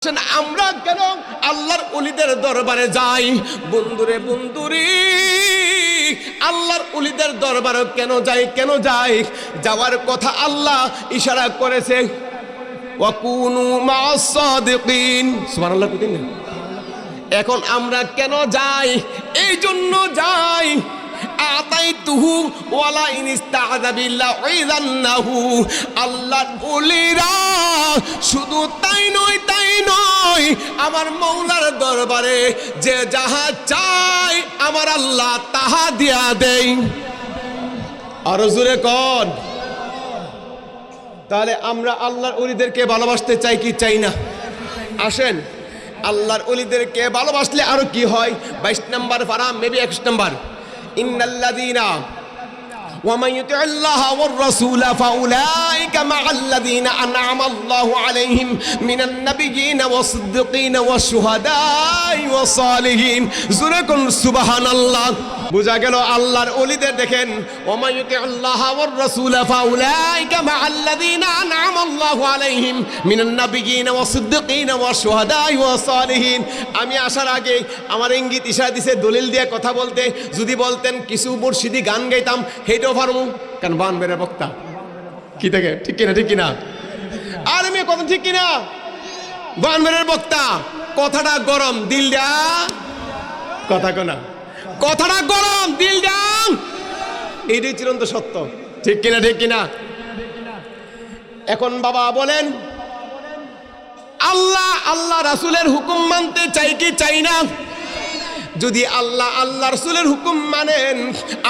আমরা কেন আল্লাহর ওলিদের দরবারে যাই? বন্ধুরে বন্ধুরি, আল্লাহর ওলিদের দরবারে কেন যাই? যাওয়ার কথা আল্লাহ ইশারা করেছে, ওয়াকুনু মা'আস সাদিকিন। সুবহানাল্লাহ। এখন আমরা কেন যাই? এই জন্য যাই, আতাইতুহু ওয়ালা ইনস্তাআযা বিল্লাহ ইযান্নাহু। আল্লাহর ওলিরা শুধু তাই নয়, আমার মওলার দরবারে যে যাহা চাই আমার আল্লাহ তাহা দিয়া দেই। আর জোরে কোন। তাহলে আমরা আল্লাহর ওলিদেরকে ভালোবাসতে চাই কি চাই না? আসেন, আল্লাহর ওলিদেরকে ভালোবাসলে আরো কি হয়? 22 নম্বর পারা, মেবি 21 নম্বর। ইন্নাল্লাযীনা ومن يطع الله والرسول فأولئك مع الذين أنعم الله عليهم من النبيين والصديقين والشهداء والصالحين। জোরে সুবহানাল্লাহ। বুঝা গেল আল্লাহর ওলিদের দেখেন, ومن يطع الله والرسول فأولئك مع الذين أنعم الله عليهم من النبيين والصديقين والشهداء والصالحين। আমি আসার আগে আমার ইঙ্গিত ইশারা দিছে দলিল দিয়ে কথা বলতে। যদি বলতেন কিছু মুর্শিদি গান গাইতাম, হেইটাও পারমু, কারণ বানবের বক্তা। কি থেকে ঠিক কিনা? ঠিক কিনা? আর আমি কথা ঠিক কিনা? বানবের বক্তা, কথাটা গরম, দিল দা কথা কোনা, কথাটা গরম, দিল দাম, এইটাই চিরন্ত সত্য। ঠিক কিনা? ঠিক কিনা? এখন বাবা বলেন, আল্লাহ রাসূলের হুকুম মানতে চাই কি চাই না? যদি আল্লাহ রাসূলের হুকুম মানেন,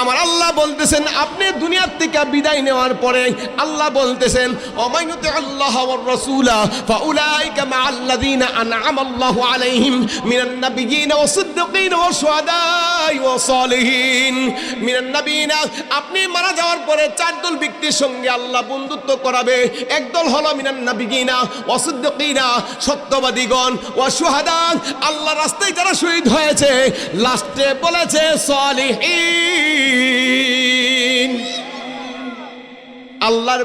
আমার আল্লাহ বলতেছেন, আপনি দুনিয়ার থেকে বিদায় নেওয়ার পরে আল্লাহ বলতেছেন, ওমাইয়ুতি আল্লাহ ওয়ার রাসূলা ফাউলাইকা মা'আল্লাযীনা আন'আমা আল্লাহু আলাইহিম মিনান নাবিয়্যিনা ওয়াস সিদ্দীকিনা ওয়াশ শুহাদাই ওয়াস সালিহিন। মিনান নাবিয়্যিনা, আপনি মারা যাওয়ার পরে চার দল ব্যক্তির সঙ্গে আল্লাহ বন্ধুত্ব করাবে। একদল হলো মিনান নাবিয়্যিনা ওয়াস সিদ্দীকিনা, সত্যবাদীগণ, ওয়াশ শুহাদা, আল্লাহর রাস্তায় যারা শহীদ হয়েছে। লাস্টে বলেছে সালিহিন। আল্লাহর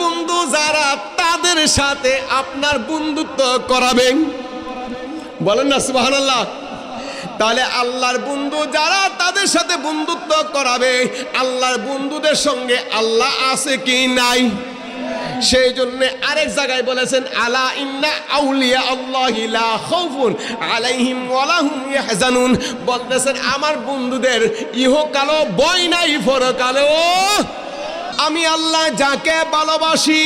বন্ধু যারা তাদের সাথে আপনার বন্ধুত্ব করাবেন। বলেন না সুবহানাল্লাহ। তাহলে আল্লাহর বন্ধু যারা তাদের সাথে বন্ধুত্ব করাবে, আল্লাহর বন্ধুদের সঙ্গে আল্লাহ আছে কি নাই? সেই জন্য আরেক জায়গায় বলেছেন, আলা ইন্না আউলিয়া আল্লাহি লা খাউফুন আলাইহিম ওয়া লা হুম ইয়াহজানুন। বলতেছেন আমার বন্ধুদের ইহকালও ভয় নাই, পরকালেও আমি আল্লাহ যাকে ভালোবাসি।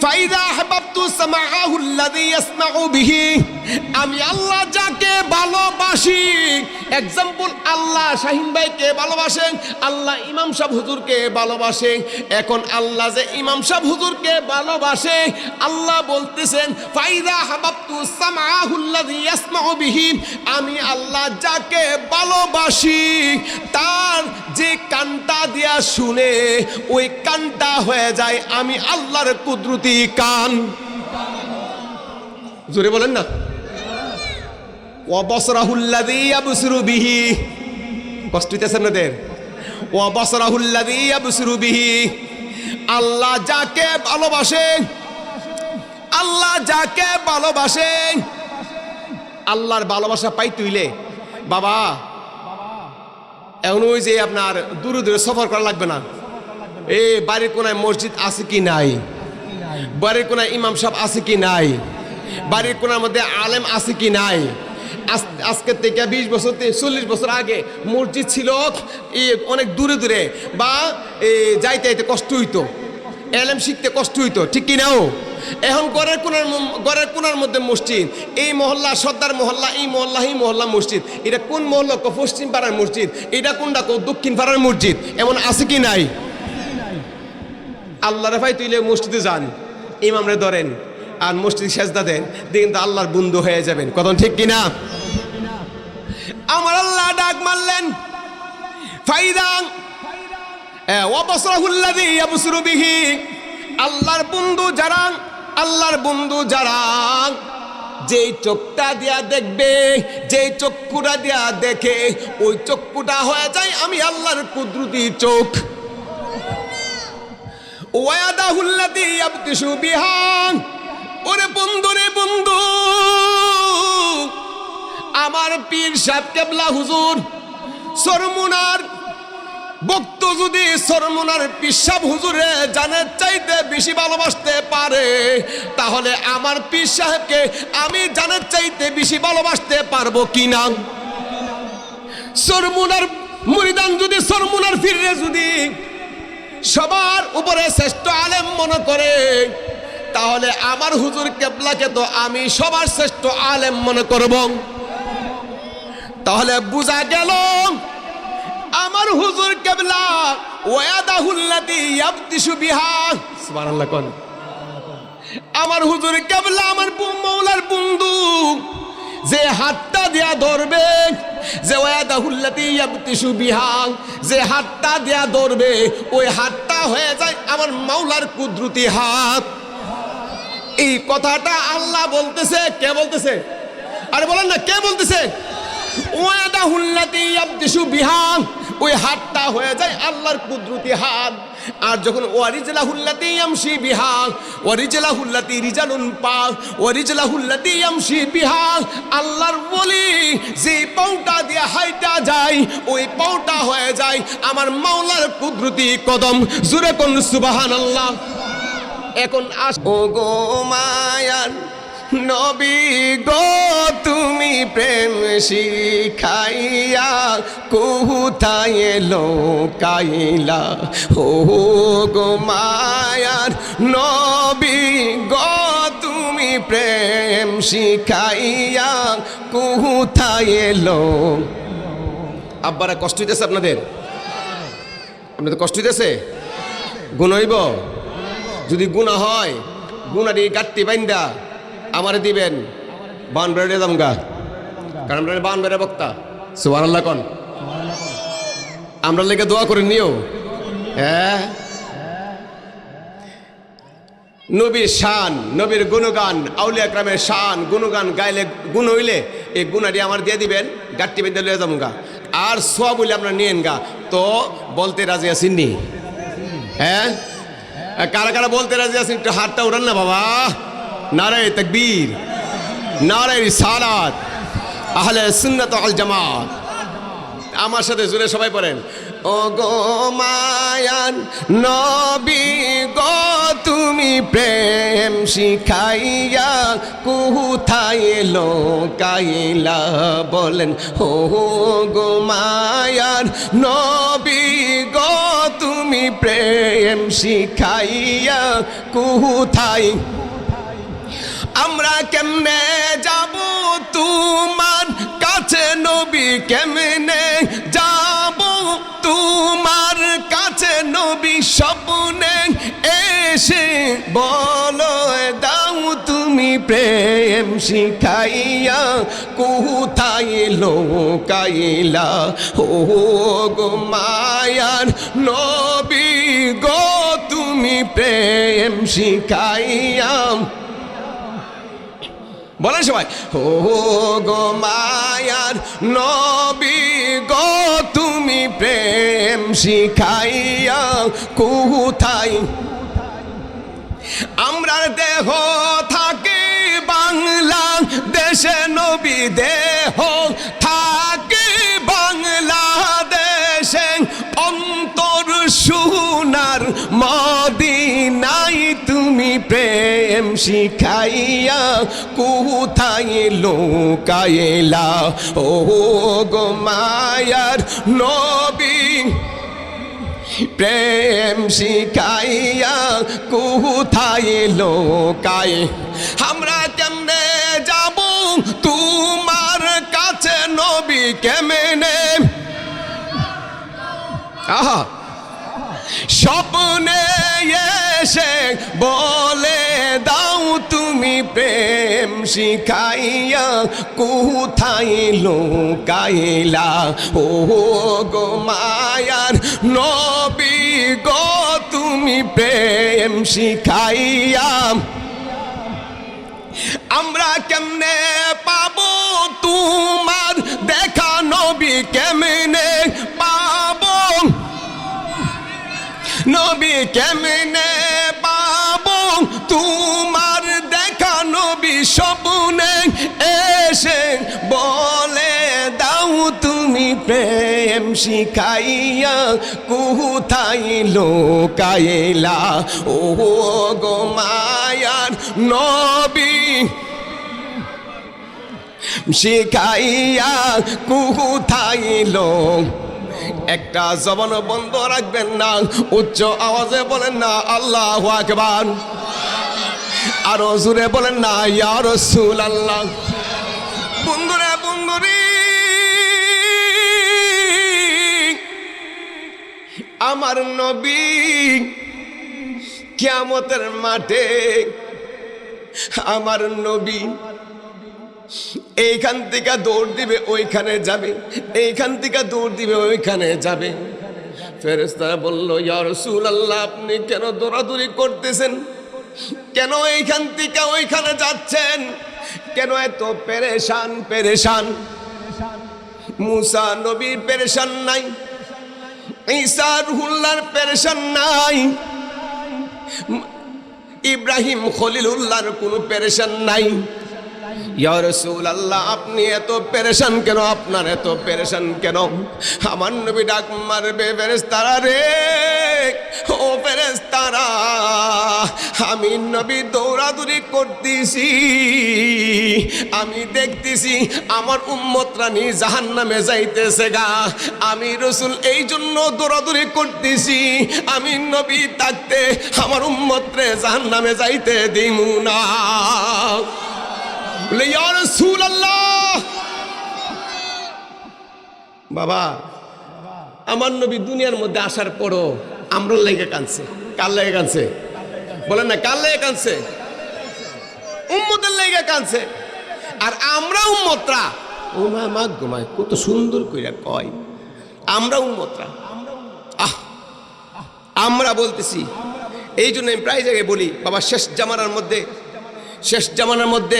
ফাইদা আহবাবতু সামাআহু আল্লাযী ইয়াসমাউ বিহি, আমি আল্লাহ যাকে ভালোবাসি। এক্সাম্পল, আল্লাহ শাহিন ভাইকে ভালোবাসেন, আল্লাহ ইমাম সাহেব হুজুরকে ভালোবাসে। এখন আল্লাহ যে ইমাম সাহেব হুজুরকে ভালোবাসে, আল্লাহ বলতেছেন ফাইদা আহবাবতু সামাআহু আল্লাযী ইয়াসমাউ বিহি, আমি আল্লাহ যাকে ভালোবাসি তার যে কানটা দিয়া শুনে, ওই কানটা হয়ে যায় আমি আল্লাহর কুদরতি কান। জোরে বলেন না। ওয়া বাসরাহুল্লাযী ইয়াবসিরু বিহি, কষ্ট হইতেছে আপনাদের? ওয়া বাসরাহুল্লাযী ইয়াবসিরু বিহি, আল্লাহ যাকে ভালোবাসে, আল্লাহর ভালোবাসা পাই তুইলে বাবা, এখন ওই যে আপনার দূরে দূরে সফর করা লাগবে না। এই বাড়ির কোনায় মসজিদ আছে কি নাই, বাড়ির কোনায় ইমাম সাহেব আছে কি নাই, বাড়ির কোনার মধ্যে আলেম আছে কি নাই। আজকে থেকে 20 বছর 40 বছর আগে মসজিদ ছিল অনেক দূরে দূরে, বা যাইতে কষ্ট হইতো, এলেম শিখতে কষ্ট হইতো, ঠিক কিনাও? এখন ঘরের কোনার মধ্যে মসজিদ, এই মহল্লা সর্দার মহল্লা, এই মহল্লা মসজিদ। এটা কোন মহল্লা? পশ্চিম পাড়ার মসজিদ। এটা কোনটা? দক্ষিণ পাড়ার মসজিদ। এমন আছে কি নাই? আল্লাহ রেফাই তুইলে মসজিদে যান, ইমামরে ধরেন আর মসজিদ সেজদা দেন, দেখেন তো আল্লাহর বন্ধু হয়ে যাবেন। কত ঠিক কিনা? আমার আল্লাহ ডাক মারলেন, ফাইদা ওয়া বাসরাহুল্লাযী ইয়াবসিরু বিহি, আল্লাহর বন্ধু যারা যেই চোখটা দিয়া দেখবে, যেই চক্ষুটা দিয়া দেখে, ওই চক্ষুটা হয়ে যায় আমি আল্লাহর কুদরতি চোখ। ওয়াদাহুল্লাযী ইয়াবতিশু বিহা, পীর সাহেব কেবলা হুজুর সরমুনার ভক্ত যদি সরমুনার পীর সাহেব হুজুরে জানের চাইতে বেশি ভালোবাসতে পারে, তাহলে আমার পীর সাহেবকে আমি জানের চাইতে বেশি ভালোবাসতে পারবো কিনা? সরমুনার মুরিদান যদি সরমুনার পীররে যদি সবার উপরে শ্রেষ্ঠ আলেম মনে করে, তাহলে আমার হুজুর কেবলাকে তো আমি সবার শ্রেষ্ঠ আলেম মনে করব। তাহলে বুঝা গেল আমার হুজুর কেবলা ওয়াদাহুল্লাতি ইয়াবতিশু বিহা, সুবহানাল্লাহ কোন, আমার হুজুর কেবলা আমার মৌলার বন্ধু যে হাতটা দিয়া ধরবে, যে ওয়াদাহুল্লাতি ইয়াবতিশু বিহা, যে হাতটা দিয়া ধরবে ওই হাতটা হয়ে যায় আমার মাওলার কুদরতি হাত। এই কথাটা আল্লাহ বলতেছে, কে বলতেছে? আরে বলেন না, কে বলতেছে? ওয়াদাহুল্লাতি ইয়াবতিশু বিহা, ওই হাতটা হয়ে যায় আল্লাহর কুদরতি হাত। আর যখন ওয়ারিজলাহুল্লাতি ইয়ামশি বিহা, ওয়ারিজলাহুল্লাতি রিজালুন পাক, ওয়ারিজলাহুল্লাতি ইয়ামশি বিহা, আল্লাহর ওলি যে পাউটা দিয়ে হাইটা যায় ওই পাউটা হয়ে যায় আমার মাওলার কুদরতি কদম। জোরে কোন সুবহানাল্লাহ। এখন ও গো মায়ার নবী গো, তুমি প্রেম শিখাইয়া কোথায় লোকাইলা, ও গো মায়ার নবী গো, তুমি প্রেম শিখাইয়া কোথায় লো। আব্বারা কষ্ট হইতেছে আপনাদের? আপনাদের কষ্ট হইতেছে? গুণ হইব? যদি গুণা হয় গুণাটি গাট্টি বাইন্দা আমারে দিবেন, বান বেড়ে দাম গা, কারণ আমরা বান বেড়ে বক্তা। সুবহানাল্লাহ কোন, আমরা লেগে দোয়া করে নিও। হ্যাঁ, নবীর শান, নবীর গুণগান, আউলিয়া একরামের শান গুণগান গাইলে গুণ হইলে এই গুণাটি আমার দিয়ে দিবেন, গাট্টি বেঁধে লয়ে যাবো গা। আর সোয়া বলে আপনারা নিয়েন গা। তো বলতে রাজি আছেননি? হ্যাঁ, কারা কারা বলতে রাজি আছেন একটু হাতটা উড়ান না বাবা। নারে তাকবীর, নারে রিসালাত, আহলে সুন্নাত ওয়াল জামাত। আমার সাথে জুড়ে সবাই পড়েন, ও গো মায়ান নবী গো, তুমি প্রেম শিখাইয়া কোথায় লোকাইলা। বলেন, ও গো মায়ান নবী গো, তুমি প্রেম শিখাইয়া কোথায়। আমরা কেমনে যাব তোমার কাছে নবী, কেমনে যাব তোমার কাছে নবী, স্বপ্নে এসে বলো দাও তুমি প্রেম শিখাইয়া কোথায় লোকাইলা। ও গো মায়ার নবী গো, তুমি প্রেম শিখাইয়া। বলেন সবাই, ও গো মায়ার নবী গো, তুমি প্রেম শিখাইয়া কোথায়। আমরা দেহ থাকে বাংলাদেশে, নবী দেহ থাকে বাংলাদেশে, অন্তর সোনার মদিনায় তুমি প্রেম শিখাইয়া কোথায় লোকাইলা। ও গো মায়ার নবী প্রেম শিখাইয়া কোথায় লোকায়। আমরা কেমনে যাব তোমার কাছে নবী, কেমনে। আহা, স্বপ্নে এসে বলে দাও তুমি প্রেম শিখাইয়া কোথায় লোকাইলা। ও গো মায়ার নবী গো, তুমি প্রেম শিখাইয়া। আমরা কেমনে পাবো তোমার দেখা নবী, কেমনে পাবো নবী, কেমনে পাবো তোমার দেখা নবী, স্বপ্নে এসে বলে শিখাইয়া কোথায় লোকাইলা ও গো মায়ার নবী শিখাইয়া কোথায় লোক একটা জবান বন্ধ রাখবেন না, উচ্চ আওয়াজে বলেন না আল্লাহু আকবার, আরো জোরে বলেন না ইয়া রাসূলুল্লাহ। বন্ধুরা বন্ধুরি, আমার নবী কিয়ামতের মাঠে আমার নবী এইখান থেকে দৌড় দিবে ওইখানে যাবে, এইখান থেকে দৌড় দিবে ওইখানে যাবে। ফেরেশতারা বলল ইয়া রাসূলুল্লাহ, আপনি কেন দৌড়াদৌড়ি করতেছেন, কেন এইখান থেকে ওইখানে যাচ্ছেন, কেন এত পেরেশান পেরেশান? মুসা নবীর পেরেশান নাই, ঈসা রুহুল্লাহর পেরেশান নাই, ইব্রাহিম খলিলুল্লাহর কোনো পেরেশান নাই। ইয়া রাসূলুল্লাহ, আপনি এত পেরেশান কেন, আপনার এত পেরেশান কেন? আমার নবী ডাক মারবে, ফেরেশতারা রে, ও ফেরেশতারা, আমি নবী দৌড়াদৌড়ি করতেছি, আমি দেখতেছি আমার উম্মতরা নি জাহান্নামে যাইতেছে গা, আমি রাসূল এই জন্য দৌড়াদৌড়ি করতেছি, আমি নবী থাকতে আমার উম্মতরে জাহান্নামে যাইতে দিমু না। ইয়া রাসূলুল্লাহ, বাবা আমার নবী দুনিয়ার মধ্যে আসার পরও আমরা লেগে কাঁদছে। কার লেগে কাঁদছে বলেন না, কার লেগে কাঁদছে? উম্মতের লেগে কাঁদছে। আর আমরা উম্মতরা, ও মা মা গোমায় কত সুন্দর কইরা কয় আমরা উম্মতরা, আমরা বলতেছি। এই জন্য আমি প্রায় জায়গায় বলি বাবা, শেষ জামানার মধ্যে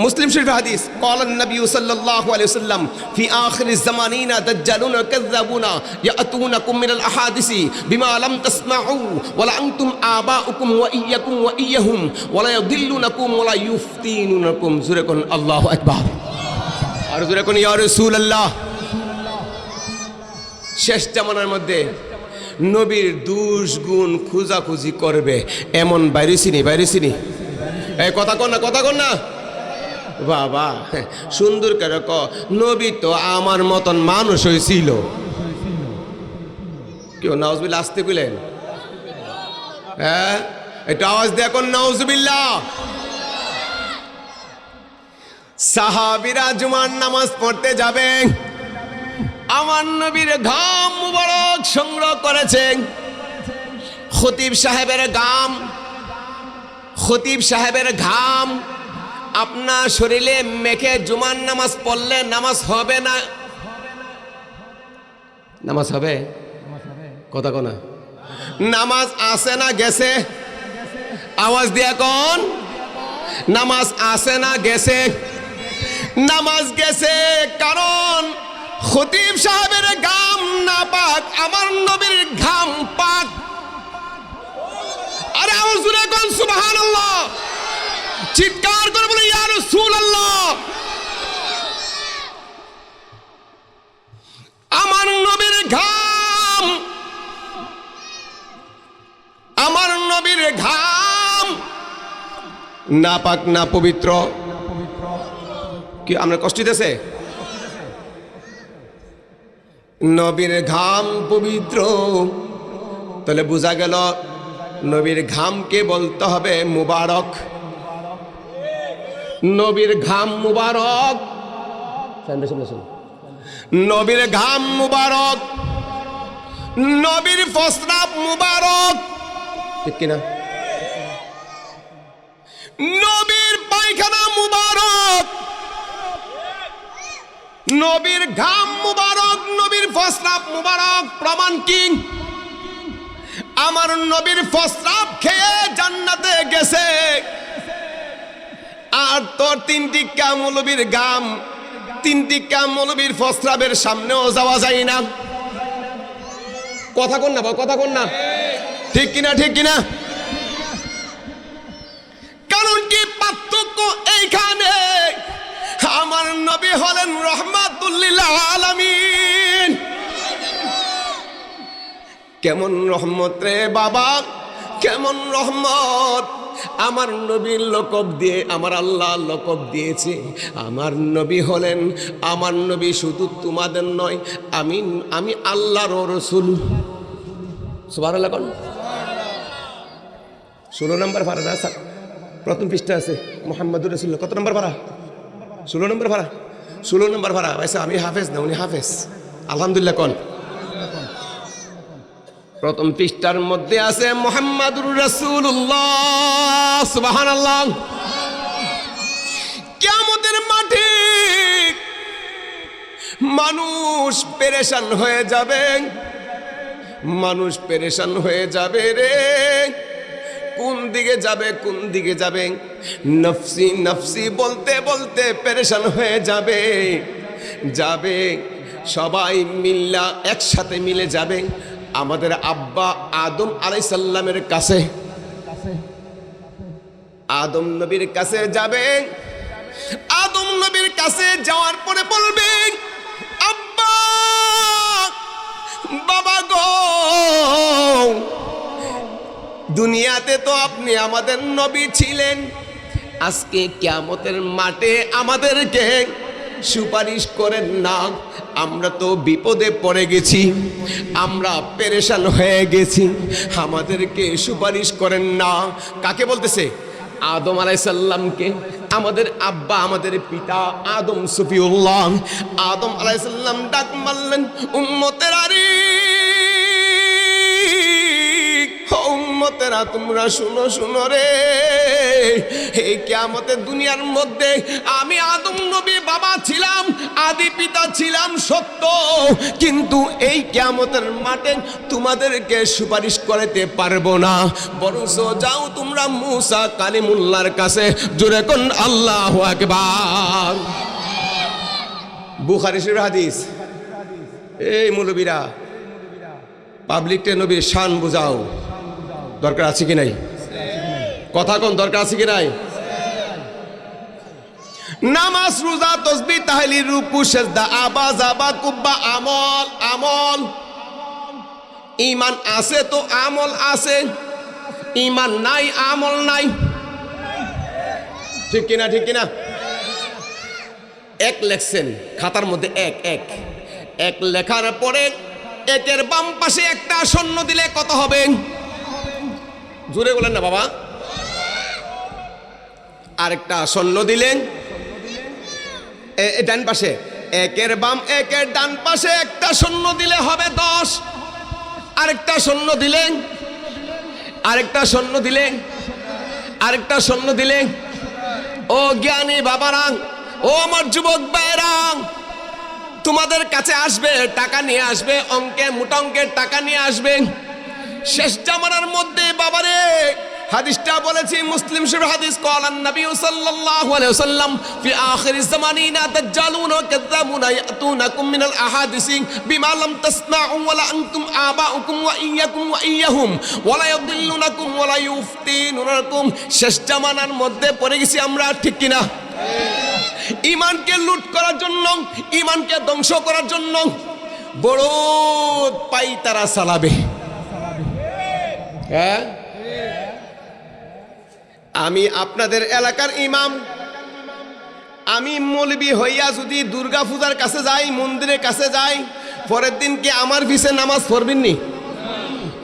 মুসলিম শরীফ হাদিস قال النبي صلى الله عليه وسلم في آخر الزمانين دجالون كذابون يأتونكم من الأحاديث بما لم تسمعوا ولا أنتم آباؤكم وإياكم وإياهم ولا يضلونكم ولا يفتنونكم زركن الله أكبر আর زركن يا رسول الله। শেষ জামানার মধ্যে নবীর দুষ গুণ খোঁজাখুঁজি করবে এমন বাইরেছিনি এই কথা কন না বাবা, সুন্দর করে ক, নবী তো আমার মতন মানুষ হয়েছিল। কেউ নাউজুবিল্লাহ আসতে বলেন, হ্যাঁ এটা আওয়াজ দিয়ে কোন নাউজুবিল্লাহ। সাহাবীরা জুমার নামাজ পড়তে যাবে, আমার নবীর ঘাম মুবারক সংগ্রহ করেছেন। খতিব সাহেবের ঘাম আপনার শরীরে মেখে জুমার নামাজ পড়লে নামাজ হবে না? নামাজ হবে? কথা কোনা নামাজ আসে না গেছে? আওয়াজ দিয়া কোন নামাজ আসে না গেছে? নামাজ গেছে, কারণ খতিব সাহেবের ঘাম না পাক, আমার নবীর ঘাম পাক। আরে আওয়াজ জোরে কোন সুবহানাল্লাহ, চিৎকার করে বলে ইয়া রাসূলুল্লাহ। আমার নবীর ঘাম, আমার নবীর ঘাম না পাক না পবিত্র। কি আমরা কষ্ট দিতেছে? নবীর ঘাম পবিত্র, তাহলে বোঝা গেল নবীর ঘামকে বলতে হবে মুবারক। নবীর ঘাম মুবারক, নবীর ঘাম মুবারক, নবীর প্রস্রাব মুবারক, ঠিক কিনা? নবীর পায়খানা মুবারক, নবীর ঘাম মুবারক, নবীর প্রস্রাব মুবারক। প্রমাণ কি? আমার নবীর প্রস্রাব খেয়ে জান্নাতে গেছে, আর তোর তিনটি কামলবীর ঘাম, তিনটি কামলবীর প্রস্রাবের সামনেও যাওয়া যায় না। কথা কন না, কথা কন না, ঠিক কিনা? ঠিক কিনা? কারণ কি পার্থক্য এইখানে? আমার নবী হলেন রাহমাতুল লিল আলামিন। কেমন রহমত রে বাবা, কেমন রহমত! আমার নবীর লকব দিয়ে আমার আল্লাহ লকব দিয়েছে। আমার নবী হলেন, আমার নবী শুধু তোমাদের নয়, আমি আল্লাহর রাসূল। সুবহানাল্লাহ কোন 16 নম্বর পারা না স্যার, প্রথম পৃষ্ঠা আছে মুহাম্মাদুর রাসূলুল্লাহ। কত নম্বর পারা? 16 নম্বর পারা। 16 নম্বর পারা। আচ্ছা, আমি হাফেজ না, উনি হাফেজ। আলহামদুলিল্লাহ কোন প্রথম পৃষ্ঠার মধ্যে আছে মুহাম্মাদুর রাসূলুল্লাহ। সুবহানাল্লাহ। কিয়ামতের মাঠে মানুষ পেরেশান হয়ে যাবে, মানুষ পেরেশান হয়ে যাবে রে। কোন দিকে যাবে, কোন দিকে যাবে? নফসি নফসি বলতে বলতে পেরেশান হয়ে যাবে। যাবে সবাই মিল্লা একসাথে মিলে যাবে আমাদের আব্বা আদম আলাইহিস সালামের কাছে। আদম নবীর কাছে যাবে। আদম নবীর কাছে যাওয়ার পরে বলবে, আব্বা, বাবা গো, দুনিয়াতে তো আপনি আমাদের নবী ছিলেন, আজকে কিয়ামতের মাঠে আমাদেরকে সুপারিশ করেন না। আমরা তো বিপদে পড়ে গেছি, আমরা পেরেশান হয়ে গেছি, আমাদেরকে সুপারিশ করেন না। কাকে বলতেছে? আদম আলাইহিস সালামকে। আমাদের আব্বা, আমাদের পিতা আদম সফিউল্লাহ। আদম আলাইহিস সালাম ডাক মারলেন, উম্মতেরা রে, উম্মতেরা তোমরা শুনো, শুনো রে। এই কিয়ামতের দুনিয়ার মধ্যে আমি আদম নবী বাবা ছিলাম, আদি পিতা ছিলাম সত্য, কিন্তু এই কিয়ামতের মাঠে তোমাদেরকে সুপারিশ করতে পারবো না। বরঞ্চ যাও তোমরা মুসা কালিমুল্লাহর কাছে। জোরে কোন আল্লাহু আকবার। বুখারী শরীফের হাদিস। এই মৌলবীরা পাবলিককে নবীর শান বুঝাও, দরকার আছে কি নাই? কথা কোন দরকার আছে কি নাই? নামাজ, রোজা, তাসবিহ, তাহলিল, রুকু, সিজদা, আবা যাবা, কুব্বা, আমল আমল। ঈমান আছে তো আমল আছে, ঈমান নাই আমল নাই। ঠিক কিনা, ঠিক কিনা? এক লেখছেন খাতার মধ্যে, এক এক এক লেখার পরে একের বাম পাশে একটা শূন্য দিলে কত হবে? জোরে বলেন না বাবা। আরেকটা শূন্য দিলেন ডান পাশে, একের বাম একের ডান পাশে একটা শূন্য দিলে হবে 10। আরেকটা শূন্য দিলেন, আরেকটা শূন্য দিলেন, আরেকটা শূন্য দিলেন। ও জ্ঞানী বাবারা, ও আমার যুবক ভাইরা, তোমাদের কাছে আসবে, টাকা নিয়ে আসবে, অঙ্কে মোটা অঙ্কের টাকা নিয়ে আসবে। শেষ জামানার মধ্যে বাবারে, হাদিসটা বলেছি মুসলিম শরীফ হাদিস, ক্বালান নবী সাল্লাল্লাহু আলাইহি ওয়াসাল্লাম, ফি আখিরিজ জামানিনা দাজ্জালুন ওয়া কাযাবুনা ইয়াতুনাকুম মিনাল আহাদিসি বিমা লাম তাসমাউ ওয়া লা আনতুম আবাউকুম ওয়া ইয়্যাকুম ওয়া ইয়্যাহুম ওয়া লা ইয়াদিল্লুনাকুম ওয়া লা ইফতিনুনাকুম। শেষ জামানার মধ্যে পড়ে গেছি আমরা, ঠিক কিনা? ঈমানকে লুট করার জন্য, ঈমানকে ধ্বংস করার জন্য বড় পাই তারা চালাবে। হ্যাঁ, আমি আপনাদের এলাকার ইমাম, আমি মৌলবি হইয়া যদি দুর্গা পূজার কাছে যাই, মন্দিরের কাছে যাই, পরের দিন কি আমার পিছে নামাজ পড়বেন নি?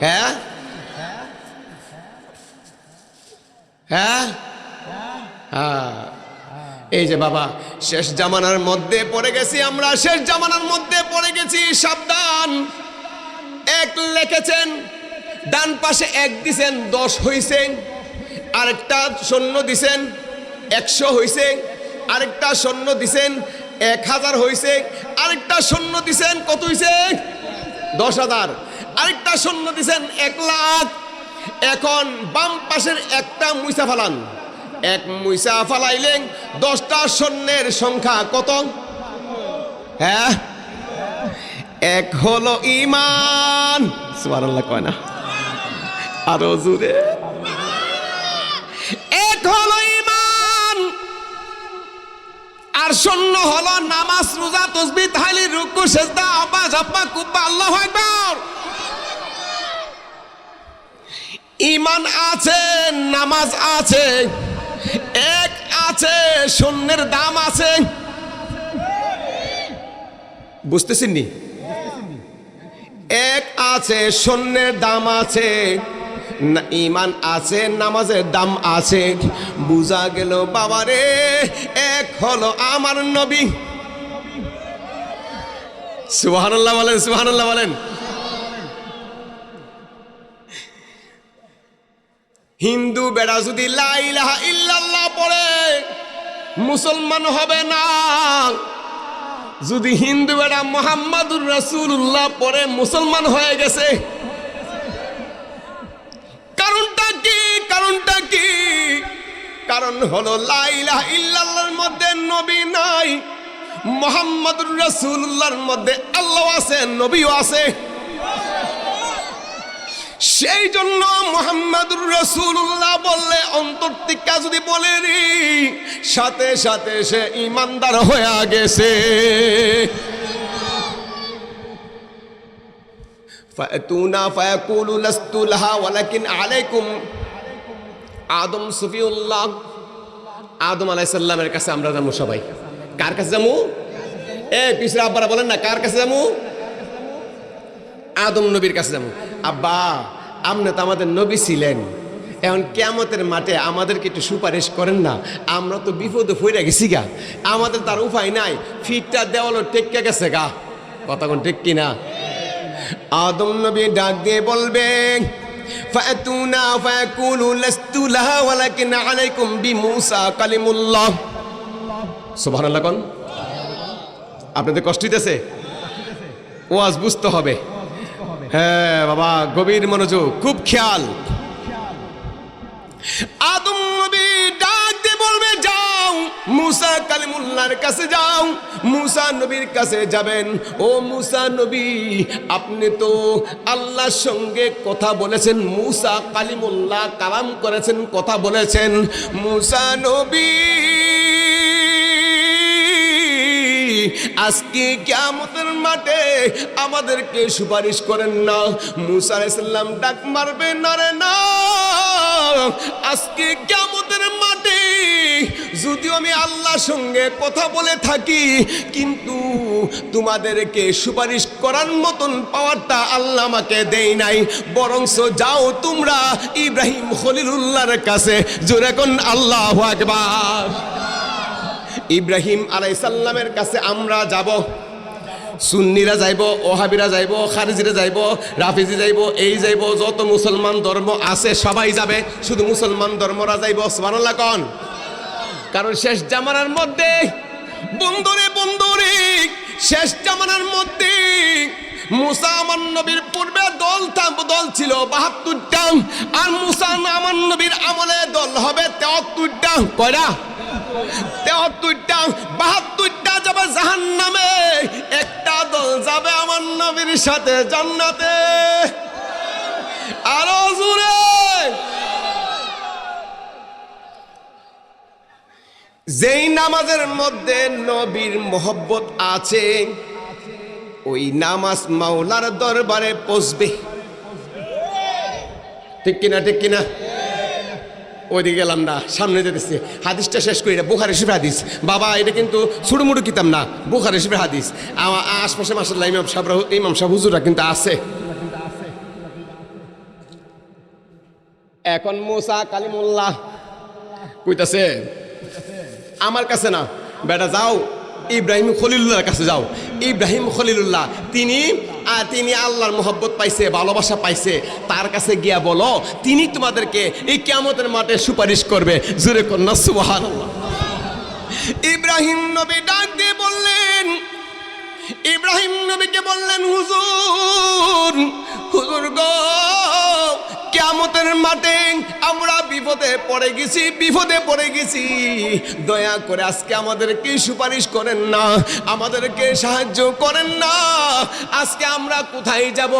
হ্যাঁ হ্যাঁ হ্যাঁ। এই যে বাবা, শেষ জামানার মধ্যে পড়ে গেছি আমরা, শেষ জামানার মধ্যে পড়ে গেছি, সাবধান। এক লিখেছেন, ডান পাশে এক দিছেন, 10 হইছে। আরেকটা শূন্য দিছেন, 100 হইছে। আরেকটা শূন্য দিছেন, 1000 হইছে। আরেকটা শূন্য দিছেন, কত হইছে? 10,000। আরেকটা শূন্য দিছেন, 1 লাখ। এখন বাম পাশের একটা মুইসা ফালান, এক মুইসা ফালাইলেন 10টা শূন্যের সংখ্যা কত? হ্যাঁ, এক হলো ঈমান। সুবহানাল্লাহ কয় না? আরো জোরে। এক হলো ঈমান, আর আসন্ন হলো নামাজ, রোজা, তাসবিহ, তাহলিল, রুকু, সিজদা, আওয়াজ, জাপা, কুব্বা, আল্লাহু আকবার। ঈমান আছে, নামাজ আছে, এক আছে, শূন্যের দাম আছে। বুঝতেছেন নি? এক আছে, শূন্যের দাম আছে, ঈমান আছে, নামাজের দাম আছে। বুঝা গেল বাবারে, এক হলো আমার নবী। সুবহানাল্লাহ বলেন, সুবহানাল্লাহ বলেন। হিন্দু বেড়া যদি লা ইলাহা ইল্লাল্লাহ পড়ে মুসলমান হবে না, যদি হিন্দু বেড়া মুহাম্মাদুর রাসূলুল্লাহ পড়ে মুসলমান হয়ে গেছে। কারণটা কি? কারণটা কি? কারণ হলো লা ইলাহা ইল্লাল্লাহর মধ্যে নবী নাই, মুহাম্মাদুর রাসূলুল্লাহর মধ্যে আল্লাহ আছে, নবীও আছে। সেই জন্য মুহাম্মাদুর রাসূলুল্লাহ বললে অন্তর থেকে যদি বলে রে, সাথে সাথে সে ঈমানদার হয়ে গেছে। ফাতুনা ফায়াকুলু লাস্তু লাহা ওয়ালাকিন আলাইকুম। আদম সফিউল্লাহ, আদম আলাইহিস সালামের কাছে আমরা যাবো সবাই। কার কাছে যাবো? পিছরা আব্বারা বলেন না, কার কাছে যাবো? আদম নবীর কাছে যাবো। আব্বা, আপনি তো আমাদের নবী ছিলেন, এখন কিয়ামতের মাঠে আমাদেরকে একটু সুপারিশ করেন না, আমরা তো বিপদে পড়ে গেছি গা, আমাদের তার উপায় নাই, ফিটটা দেওয়ালো টেক্কে গেছে গা। কথা কোন ঠিক কিনা? আদম নবী ডাক দিয়ে বলবেন, ফাতুনা ফায়াকুলু লাস্তু লাহা ওয়ালাকিন আলাইকুম বিমূসা কালিমুল্লাহ। সুবহানাল্লাহ কোন? আপনাদের কষ্ট হইতেছে? ওয়াজ বুঝতে হবে। হ্যাঁ বাবা, গভীর মনোযোগ, খুব খেয়াল। আদম নবী ডাক দিয়ে বলবে, যাও মুসা কালিমুল্লাহর কাছে যাও। মুসা নবীর কাছে যাবেন। ও মুসা নবী, আপনি তো আল্লাহর সঙ্গে কথা বলেছেন, মুসা কালিমুল্লাহ কালাম করেছেন, কথা বলেছেন। মুসা নবী আজকে কিয়ামতের মাঠে আমাদেরকে সুপারিশ করেন না। মুসা আলাইহিস সালাম ডাক মারবেন, না রে না, আজকে কিয়ামতের মাঠে যদিও আমি আল্লাহর সঙ্গে কথা বলে থাকি, কিন্তু তোমাদেরকে সুপারিশ করার মতন পাওয়ারটা আল্লাহ আমাকে দেই নাই। বরংস যাও তোমরা ইব্রাহিম খলিলুল্লাহর কাছে। জোরে কোন আল্লাহু আকবার। ইব্রাহিম আলাইহিস সালামের কাছে আমরা যাব। সুন্নিরা যাইব, ওহাবিরা যাইব, খারিজিরা যাইব, রাফিজি যাইব, এই যাইব, যত মুসলমান ধর্ম আছে সবাই যাবে, শুধু মুসলমান ধর্মরা যাইব। সুবহানাল্লাহ কোন? কারণ শেষ জামানার মধ্যে, বন্ধুরে বন্ধুরে, শেষ জামানার মধ্যে মুসা আমার নবীর পূর্বে দল ছিল ৭২টা, আর মুসা আমার নবীর আমলে দল হবে ৭৩টা। কয়টা? ৭৩টা। ৭২টা যাবে জাহান্নামে, একটা দল যাবে আমার নবীর সাথে জান্নাতে। আরো জোরে। যেই নামাজের মধ্যে নবীর মোহব্বত আছে, ওই নামাজ মাওলার দরবারে পৌঁছবে। ঠিক কিনা? ঠিক কিনা? ওইদিকে গেলাম না, সামনে যেতেছি। হাদিসটা শেষ করি, এটা বুখারী শরীফের হাদিস বাবা। এটা কিন্তু ছোটমোটো কিতাব না, বুখারী শরীফের হাদিস। আমার আশপাশে মাশাআল্লাহ ইমাম সাহেব হুজুররা কিন্তু আছে। এখন মুসা কালিমুল্লাহ কইতাছে, আমার কাছে না বেটা, যাও ইব্রাহিম খলিলুল্লাহর কাছে যাও। ইব্রাহিম খলিলুল্লাহ তিনি আল্লাহর মোহব্বত পাইছে, ভালোবাসা পাইছে, তার কাছে গিয়া বলো, তিনি তোমাদেরকে এই কিয়ামতের মাঠে সুপারিশ করবে। জোরে কন্যা সুবহানাল্লাহ। ইব্রাহিম নবী ডাক দিয়ে বললেন, ইব্রাহিম নবীকে বললেন, হুজুর গো, কিয়ামতের মাঠে আমরা বিপদে পড়ে গেছি, দয়া করে আজকে আমাদেরকে সুপারিশ করেন না, আমাদেরকে সাহায্য করেন না। আজকে আমরা কোথায় যাব?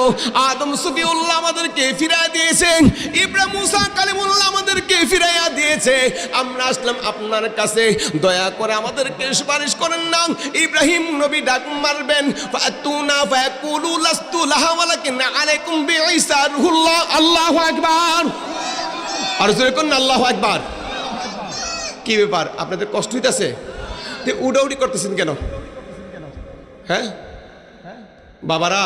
আদম সফিউল্লাহ আমাদেরকে ফিরাইয়া দিয়েছেন, ইব্রাহিম মুসা কালিমুল্লাহ আমাদেরকে ফিরাইয়া দিয়েছে। আমরা আসলাম আপনার কাছে, দয়া করে আমাদেরকে সুপারিশ করেন না। ইব্রাহিম নবী ডাক মারবেন, ফাতুনা ফায়াকুলু লাস্তু লাহা ওয়ালাকিন আলাইকুম বিঈসা রুহুল্লাহ। আল্লাহু আকবার। আর জোরে কোন আল্লাহু আকবার। কি ব্যাপার, আপনাদের কষ্ট হইতাছে? উড়াউড়ি করতেছেন কেন? হ্যাঁ বাবারা,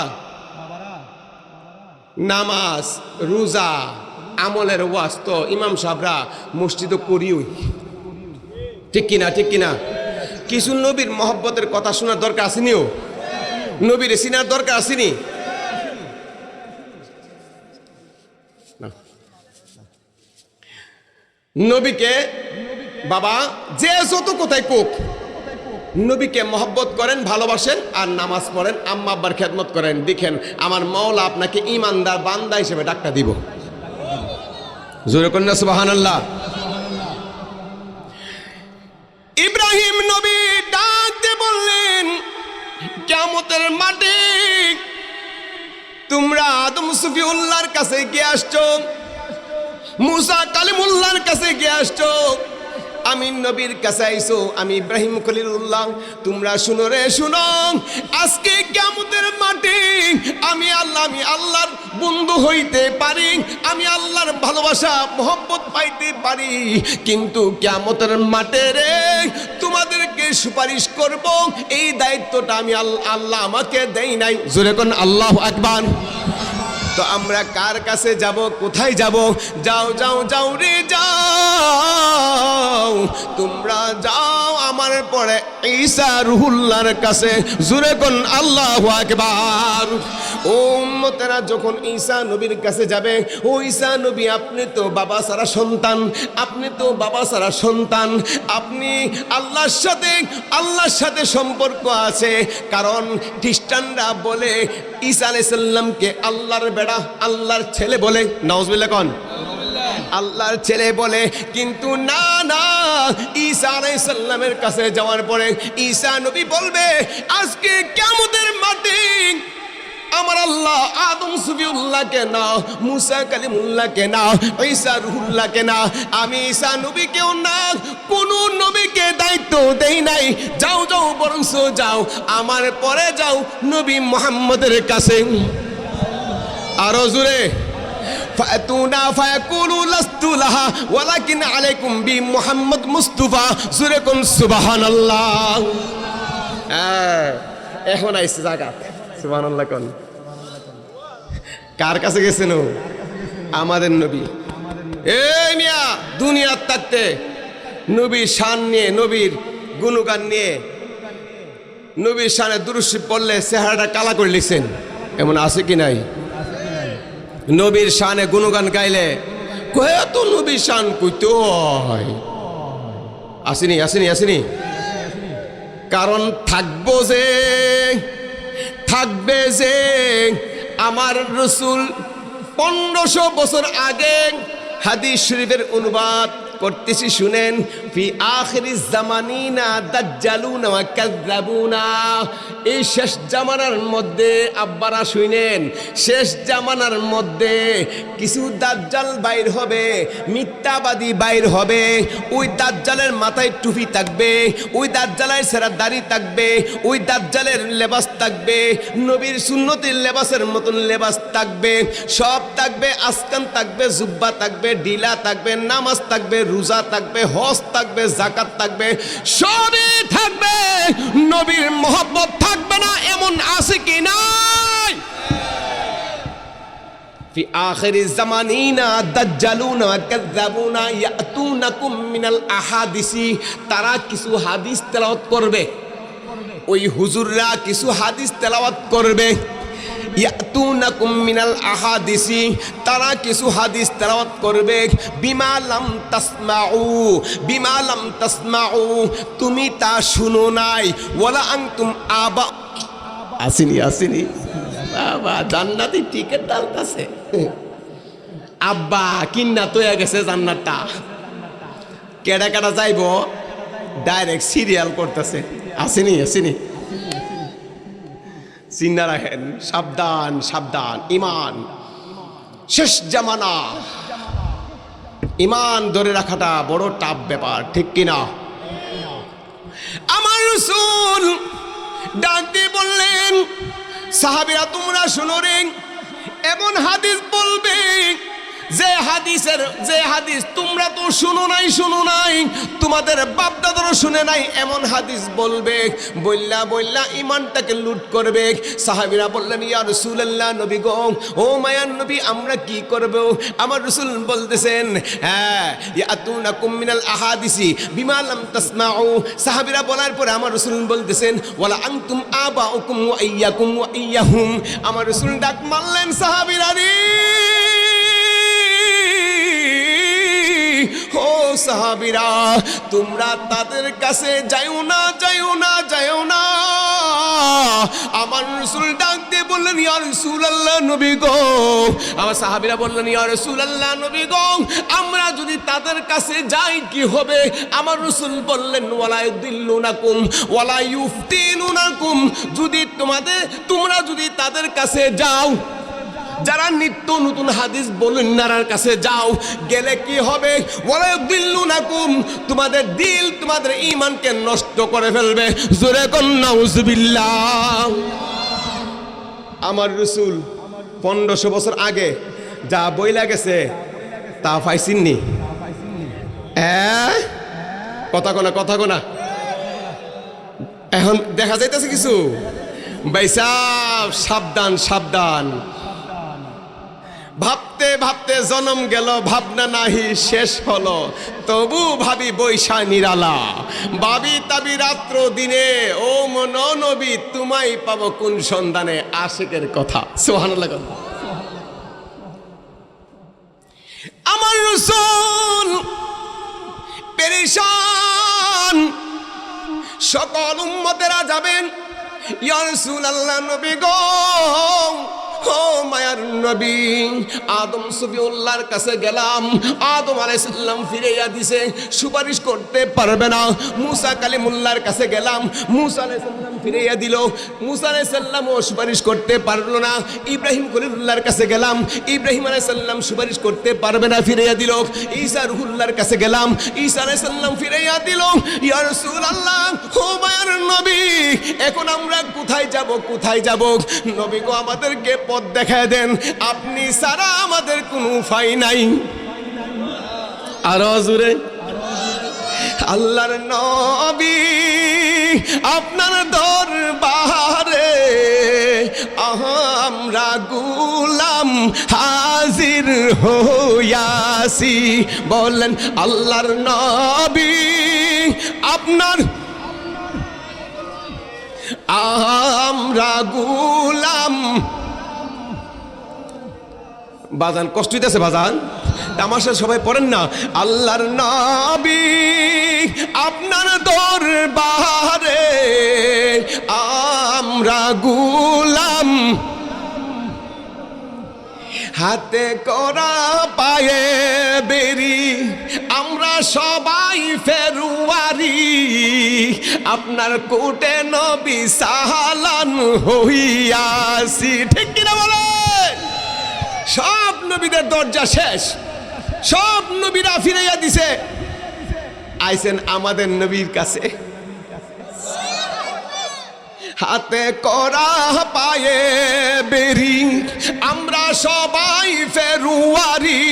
নামাজ রোজা আমলের ওয়াজ তো ইমাম সাহেবরা মসজিদে করিও, ঠিক কিনা? ঠিক কিনা? কিছু নবীর মহব্বতের কথা শোনার দরকার আসেনিও, নবীর চিনার দরকার আসেনি? নবীকে বাবা যে যত কোথায় কোক, নবীকে মহব্বত করেন, ভালোবাসেন, আর নামাজ পড়েন, আম্মা আব্বার খেদমত করেন। দেখেন আমার মাওলা আপনাকে ইমানদার বান্দা হিসেবে ডাকটা দিব। জোরে কন্যা সুবহানাল্লাহ। ইব্রাহিম নবী ডাকতে বললেন, কিয়ামতের মাঠে তোমরা আদম সফিউল্লাহর কাছে গিয়ে আসছো, মুসা কালিমুল্লাহর কাছে গিয়ে আসছো, আমি নবীর কাছে আইসো, আমি ইব্রাহিম খলিলুল্লাহ। তোমরা শুনো রে শুনো, আজকে কিয়ামতের মাঠে আমি আল্লাহর বন্ধু হইতে পারি, আমি আল্লাহর ভালোবাসা মহব্বত পাইতে পারি, কিন্তু কিয়ামতের মাঠে রে তোমাদেরকে সুপারিশ করব, এই দায়িত্বটা আমি আল্লাহ আমাকে দেই নাই। জোরে কোন আল্লাহু আকবার। তো আমরা কার কাছে যাব, কোথায় যাব? যাও যাও যাও রে যাও, তোমরা যাও আমার পরে ঈসা রুহুল্লাহর কাছে। জোরে কোন আল্লাহু আকবার। ও উম্মতেরা, যখন ঈসা নবীর কাছে যাবে, ও ঈসা নবী আপনি তো বাবা সারা সন্তান, আপনি তো বাবা সারা সন্তান, আপনি আল্লাহর সাথে সম্পর্ক আছে। কারণ খ্রিস্টানরা বলে ঈসা আলাইহিস সালামকে আল্লাহর বেড়া, আল্লাহর ছেলে বলে। নাউজুবিল্লাহ কোন? আল্লাহর ছেলে বলে। কিন্তু না না, ঈসা আলাইহিস সালামের কাছে যাওয়ার পরে ঈসা নবী বলবে, আজকে কিয়ামতের মাঠে আমার আল্লাহ আদম সফিউল্লাহকে না, মুসা কালিমুল্লাহকে না, ঈসা রুহুল্লাহকে না, আমি ঈসা নবীকেও না, কোন নবীকে দায়িত্ব দেই নাই। যাও যাও, বরঞ্চ যাও আমার পরে যাও নবী মুহাম্মদের কাছে। আরো জোরে, ফাতুনা ফায়াকুলু লাস্তু লাহা ওয়ালাকিন আলাইকুম বি মুহাম্মদ মুস্তাফা। জোরে কোন সুবহানাল্লাহ। এখন আইছে জায়গা। সুবহানাল্লাহ কোন? কার কাছে গেছেন? আমাদের নবী। এই মিয়া, দুনিয়ার থাকতে নবীর শান নিয়ে, নবীর গুণগান নিয়ে, নবীর শানে দুরূদ শরীফ পড়লে চেহারাটা কালা করে লিখছেন, এমন আছে কি নাই? নবীর শানে গুণগান গাইলে কয়ে তো নবীর শান কইতে হয়। আসেনি আসেনি আসেনি? কারণ থাকবে যে আমার রাসূল 1500 বছর আগে হাদিস শরীফের অনুবাদ করতেছি, শুনেন। ফি আখিরিজ জামানিনা দাজ্জালুনা ওয়া কাযযাবুনা। এই শেষ জামানার মধ্যে আব্বারা শুনেন, শেষ জামানার মধ্যে কিছু দাজ্জাল বাইর হবে, মিথ্যাবাদী বাইর হবে। ওই দাজ্জালের মাথায় টুপি থাকবে, ওই দাজ্জালের সেরা দাড়ি থাকবে, ওই দাজ্জালের লেবাস থাকবে, নবীর সুন্নতের লেবাসের মতন লেবাস থাকবে, সব থাকবে, আসকান থাকবে, জুব্বা থাকবে, ডিলা থাকবে, নামাজ থাকবে, রোজা থাকবে, হজ থাকবে, যাকাত থাকবে, সবই থাকবে। নবীর মহব্বত থাকবে না, এমন আছে কি নাই? ফি আখিরিজ জামানিনা দাজ্জালুনা ওয়া কাযযাবুনা ইয়াতুনাকুম মিনাল আহাদিসি। তারা কিছু হাদিস তেলাওয়াত করবে, ওই হুজুররা কিছু হাদিস তেলাওয়াত করবে। ইয়াতুনাকুম মিনাল আহাদিসি, তারা কিছু হাদিস তেলাওয়াত করবে। বিমা লাম তাসমাউ, তুমি তা শুনো নাই। ওয়ালা আনতুম আবা। আসেনি বাবা, জান্নাতি টিকিট ডালতাছে। আব্বা কিন্না তৈয়া গেছে জান্নাতটা। কেডা কেডা যাইব ডাইরেক্ট সিরিয়াল করতেছে। আসেনি আসেনি, চিন্না রাখেন, সাবধান সাবধান। ইমান শেষ জামানা, ইমান ধরে রাখাটা বড় টাফ ব্যাপার, ঠিক কিনা? আমার রাসূল ডাক দিয়ে বললেন, সাহাবীরা তোমরা শুনো রে, এমন হাদিস বলবে যে হাদিস তোমরা তো শুনো নাই, তোমাদের বাপ দাদারও শুনে নাই, এমন হাদিস বলবে, বললা ইমানটাকে লুট করবে। সাহাবীরা বললেন, ইয়া রাসূলুল্লাহ, নবী গো, ও মায়ার নবী, আমরা কি করব? আমার রাসূল বলতেছেন, হ্যাঁ, ইয়াতুনাকুম মিনাল আহাদিসি বিমা লাম তাসমাউ। সাহাবীরা বলার পরে আমার রাসূল বলতেছেন, ওয়ালা আনতুম আবাউকুম ওয়া ইয়্যাকুম ওয়া ইয়্যাহুম। আমার রাসূল ডাক মারলেন, সাহাবীরা রে, ও সাহাবীরা, তোমরা তাদের কাছে যাইও না। আমার রাসূল ডাক দিয়ে বললেন, ইয়া রাসূলুল্লাহ, নবী গো। আমার সাহাবীরা বললেন, ইয়া রাসূলুল্লাহ, নবী গো, আমরা যদি তাদের কাছে যাই কি হবে? আমার রাসূল বললেন, ওয়ালা ইউদিল্লুনাকুম ওয়ালা ইউফতিনুনাকুম। তোমরা যদি তাদের কাছে যাও, যারা নিত্য নতুন হাদিস বলেন নারার কাছে যাও, গেলে কি হবে? ওয়ালা ইউদিল্লুনাকুম, তোমাদের দিল, তোমাদের ঈমানকে নষ্ট করে ফেলবে। জোরে কোন নাউজুবিল্লাহ। আমার রাসূল 1500 বছর আগে যা বইলা গেছে তা পাইছিননি? কথা কোনা এখন দেখা যাইতেছে কিছু। ভাইসা সাবধান। ভাবতে জনম গেল, ভাবনা নাহি শেষ হলো, তবু ভাবি বৈশা নিরালা, ভাবি তাবি রাত্র দিনে, ও মন নবী, তোমায় পাবো কোন সন্ধানে? আশিকের কথা, সুবহানাল্লাহ। আমার রাসূল পেরেশান, সকল উম্মতেরা যাবেন, ইয়া রাসূলুল্লাহ, নবী গো, ও মায়ার নবী, আদম সফিউল্লাহর কাছে গেলাম, আদম আলাইহিস সালাম ফিরাইয়া দিছে, সুপারিশ করতে পারবে না। মুসা কালিমুল্লাহর কাছে গেলাম, মুসা আলাইহিস সালাম ফিরাইয়া দিল, মুসা আলাইহিস সালামও সুপারিশ করতে পারলো না। ইব্রাহিম খলিলুল্লাহর কাছে গেলাম, ইব্রাহিম আলাইহিস সালাম সুপারিশ করতে পারবে না, ফিরাইয়া দিল। ঈসা রুহুল্লাহর কাছে গেলাম, ঈসা আলাইহিস সালাম ফিরাইয়া দিল। ইয়া রাসূলুল্লাহ, ও মায়ার নবী, এখন আমরা কোথায় যাব? নবী গো, আমাদেরকে পথ দেখায় দেন, আপনি ছাড়া আমাদের কোনো উপায় নাই। আরো জোরে, আল্লাহর নবী আপনার দরবারে আমরা গোলাম হাজির হইয়াছি। বলেন, আল্লাহর নবী আপনার, আমরা গোলাম। বাজান কষ্ট হইতেছে, বাজান তামাশা সবাই পড়েন না। আল্লাহর নবী আপনার দরবারে আমরা গোলাম, হাতে করা পায়ে বেরি আমরা সবাই ফেরুয়ারি, আপনার কোটে নবী সালান হইয়াছি। ঠিক কিনা বলেন? সব নবীদের দরজা শেষ, সব নবীরা ফিরাইয়া দিছে, আইছেন আমাদের নবীর কাছে। হাতে করা পায়ে বেরি আমরা সবাই ফেরুয়ারি,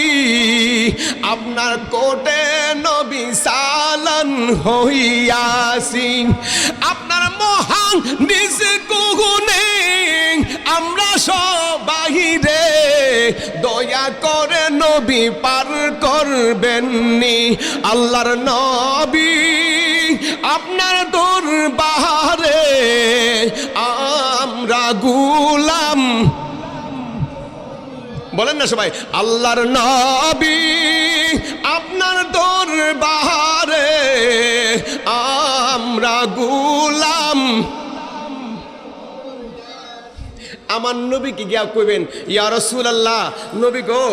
আপনার কোটে নবী সালান হইয়াছি। আপনার মহান নিজ গুণে আমরা সবাই রে দয়া করে নবী পার করবেননি। আল্লাহর নবী আপনার দরবারে আমরা গোলাম। বলেন না সবাই, আল্লাহর নবী আপনার দরবারে আমরা গোলাম। আমার নবীকে গিয়া কইবেন, ইয়া রাসূলুল্লাহ, নবী গো,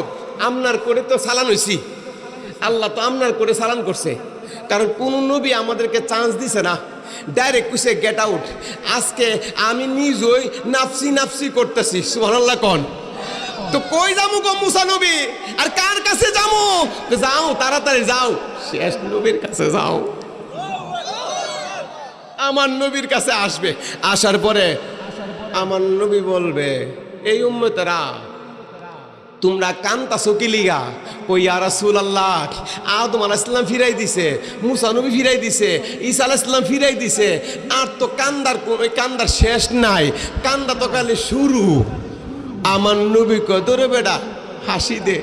আমনার করে তো চালান হইছি, আল্লাহ তো আমনার করে চালান করছে, কারণ কোন নবী আমাদেরকে চান্স দিছে না, ডাইরেক্ট কইছে গেট আউট। আজকে আমি নিজই নাফসি নাফসি করতেছি, সুবহানাল্লাহ কোন। তো কই যামু গো মুসা নবী, আর কার কাছে যামু? যাও তাড়াতাড়ি যাও, শেষ নবীর কাছে যাও। আমার নবীর কাছে আসবে, আসার পরে আমার নবী বলবে, এই উম্মতেরা তোমরা কান্তাছো কি লিগা? কই ইয়া রাসূলুল্লাহ, আদম আলাইহিস সালাম ফিরাই দিছে, মুসা নবী ফিরাই দিছে, ঈসা আলাইহিস সালাম ফিরাই দিছে, আর তো কান্দার শেষ নাই, কান্দা তো খালি শুরু। আমার নবী কয় তোরে বেটা হাসি দে,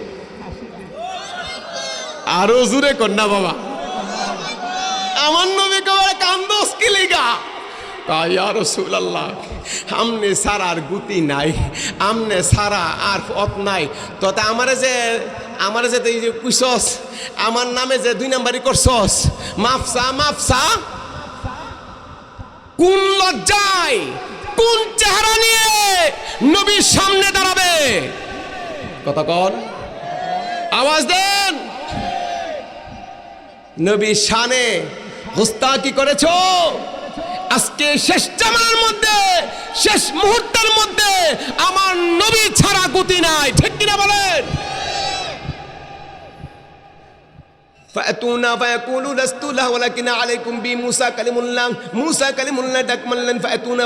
আরো জোরে কর না বাবা। আমার নবী কয় কান্দোস কি লিগা? ইয়া রাসূলুল্লাহ, আমনে সারা আর গুতি নাই, আমনে সারা আর পথ নাই। তোতে আমারে যে তুই যে কুইছস, আমার নামে যে 2 নাম্বারি করছস, মাফসা কোন লজ্জায়, কোন চেহারা নিয়ে নবীর সামনে দাঁড়াবে? কথা কন, আওয়াজ দেন। নবীর শানে হুস্তাকি করেছো। আজকে শেষ জামানার মধ্যে, শেষ মুহূর্তের মধ্যে আমার নবী ছাড়া গতি নাই, ঠিক কিনা বলেন? فأتونا فيقولوا لست له ولكن عليكم بي موسى كلم الله ডাক মারলেন, فأتونا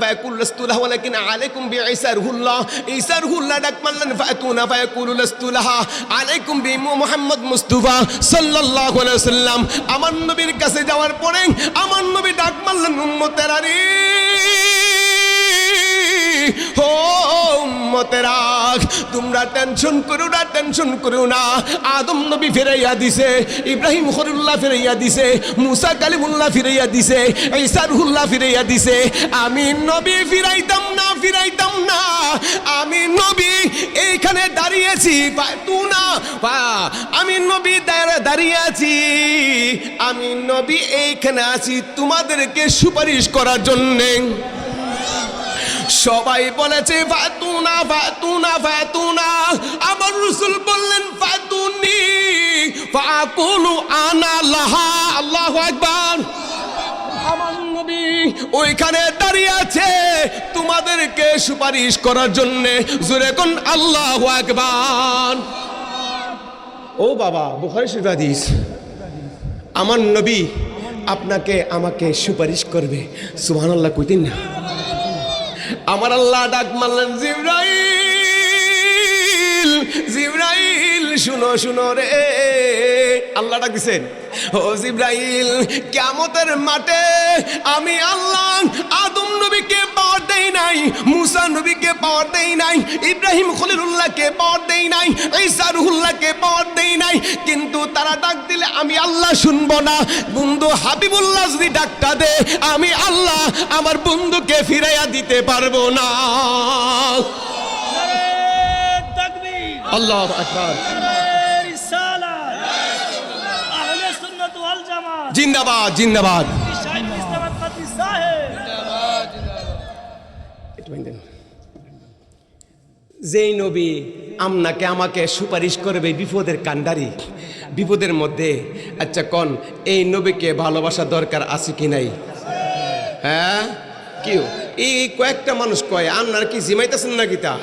فيقولوا لست له ولكن عليكم بي عيسى روح الله ডাক মারলেন, فأتونا فيقولوا لست لها عليكم بي محمد মুস্তাফা সাল্লাল্লাহু আলাইহি ওয়াসাল্লাম। আমার নবীর কাছে যাওয়ার পরে আমার নবী ডাক মারলেন, উম্মতেরা রে, ও উম্মতেরা, তোমরা টেনশন করো না। আদম নবী ফিরাইয়া দিছে, ইব্রাহিম খলিলুল্লাহ ফিরাইয়া দিছে, মুসা কালিমুল্লাহ ফিরাইয়া দিছে, ঈসা রুহুল্লাহ ফিরাইয়া দিছে। আমি নবী ফিরাইতাম না, আমি নবী এইখানে দাঁড়িয়েছি, আমি নবী দাঁড়িয়ে আছি, আমি নবী এইখানে আছি তোমাদেরকে সুপারিশ করার জন্যে। সবাই বলেছে ফাতুনা। আমার রাসূল বললেন ফাতুনি ফাকুলু আনা লাহা। আল্লাহু আকবার। আমার নবী ওইখানে দাঁড়িয়ে আছে তোমাদেরকে সুপারিশ করার জন্য। জোরে কোন আল্লাহু আকবার। ও বাবা, বুখারী শরীফ হাদিস, আমার নবী আপনাকে আমাকে সুপারিশ করবে। সুবহানাল্লাহ কইতেন না? আমার আল্লাহ ডাক মারলেন, জিবরাইল শুনো রে। আল্লাহ ডাক দিছেন, ও জিবরাইল, কিয়ামতের মাঠে আমি আল্লাহ আদম নবীকে পাওয়ার দেই নাই, মুসা নবীকে পাওয়ার দেই নাই, ইব্রাহিম খলিলুল্লাহকে পাওয়ার দেই নাই, ঈসা রুহুল্লাহকে পাওয়ার দেই নাই, কিন্তু তারা ডাক দিলে আমি আল্লাহ শুনবো না। বন্ধু হাবিবুল্লাহ যদি ডাকটা দে, আমি আল্লাহ আমার বন্ধুকে ফিরাইয়া দিতে পারবো না। আল্লাহু আকবার। জিন্দাবাদ জিন্দাবাদ। যেই নবী আপনাকে আমাকে সুপারিশ করবে বিপদের কান্ডারি, বিপদের মধ্যে, আচ্ছা কোন এই নবীকে ভালোবাসা দরকার আছে কি নাই? হ্যাঁ, কি এই কয়েকটা মানুষ কয়, আপনার কি জিমাইতেছেন না গীতা?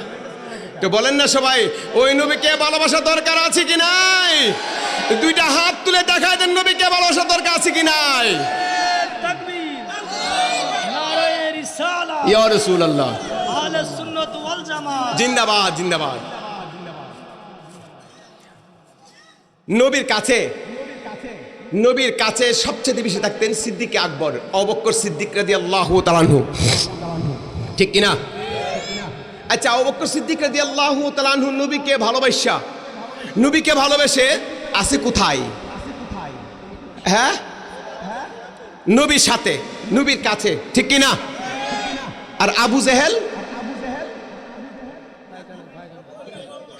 তো বলেন না সবাই, ওই নবীকে ভালোবাসা দরকার আছে কি নাই? দুইটা হাত তুলে দেখায় দেন, নবীকে ভালোবাসা দরকার আছে কি নাই? ইয়া রাসূলুল্লাহ, আহলে সুন্নাত ওয়াল জামাত, জিন্দাবাদ জিন্দাবাদ। নবীর কাছে সবচেয়ে বেশি থাকতেন সিদ্দিক আকবর, আবু বকর সিদ্দিক রাদিয়াল্লাহু তাআলা আনহু, ঠিক কিনা? আচ্ছা, আবু বকর সিদ্দিক রাদিয়াল্লাহু তাআলা আনহু নবীকে ভালোবেসে আছে কোথায়? হ্যাঁ, নবীর সাথে, নবীর কাছে, ঠিক কিনা? আর আবু জেহেল,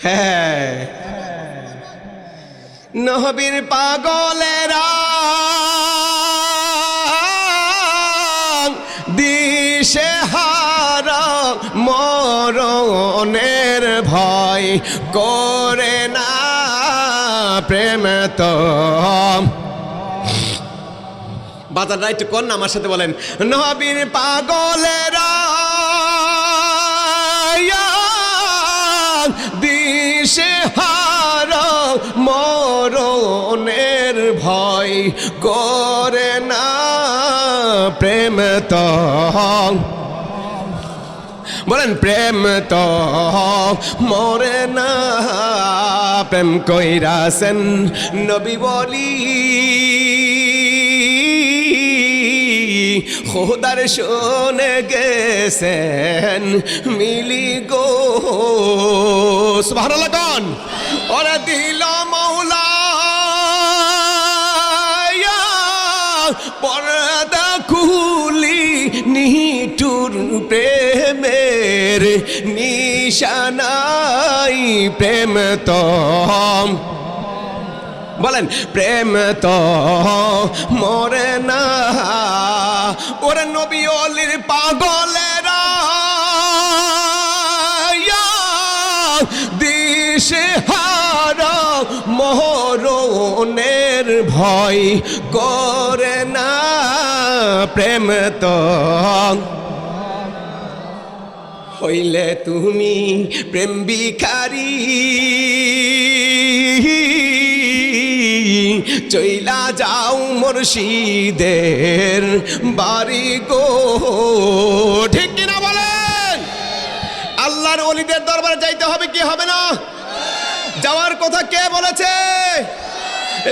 হ্যাঁ, নবীর পাগলেরা দিশে হারা মরণের ভয় করে না তো বাজারটা একটু কর না আমার সাথে বলেন, নবীর পাগলেরা দিশে হারা মরণের ভয় করে না প্রেম তো, বলেন প্রেম তো মরে না, প্রেম কইরাছেন নবী বলি খোদার শোনে গেছেন মিলি গো। সুবহানাল্লাহ কোন ওরে দিল মাওলা পর্দা খুলি নিঠুর প্রেমের নিশানাই প্রেম তো, বলেন প্রেম তো মরে না, ওরে নবী ওলির পাগলেরা দিশে হারা মরণের ভয় করে না প্রেম তো, হইলে তুমি প্রেম ভিখারি চইলা যাও মুর্শিদের বাড়ি গো। ঠিক কিনা বলেন? আল্লাহর ওলিদের দরবারে যাইতে হবে কি হবে না? যাওয়ার কথা কে বলেছে?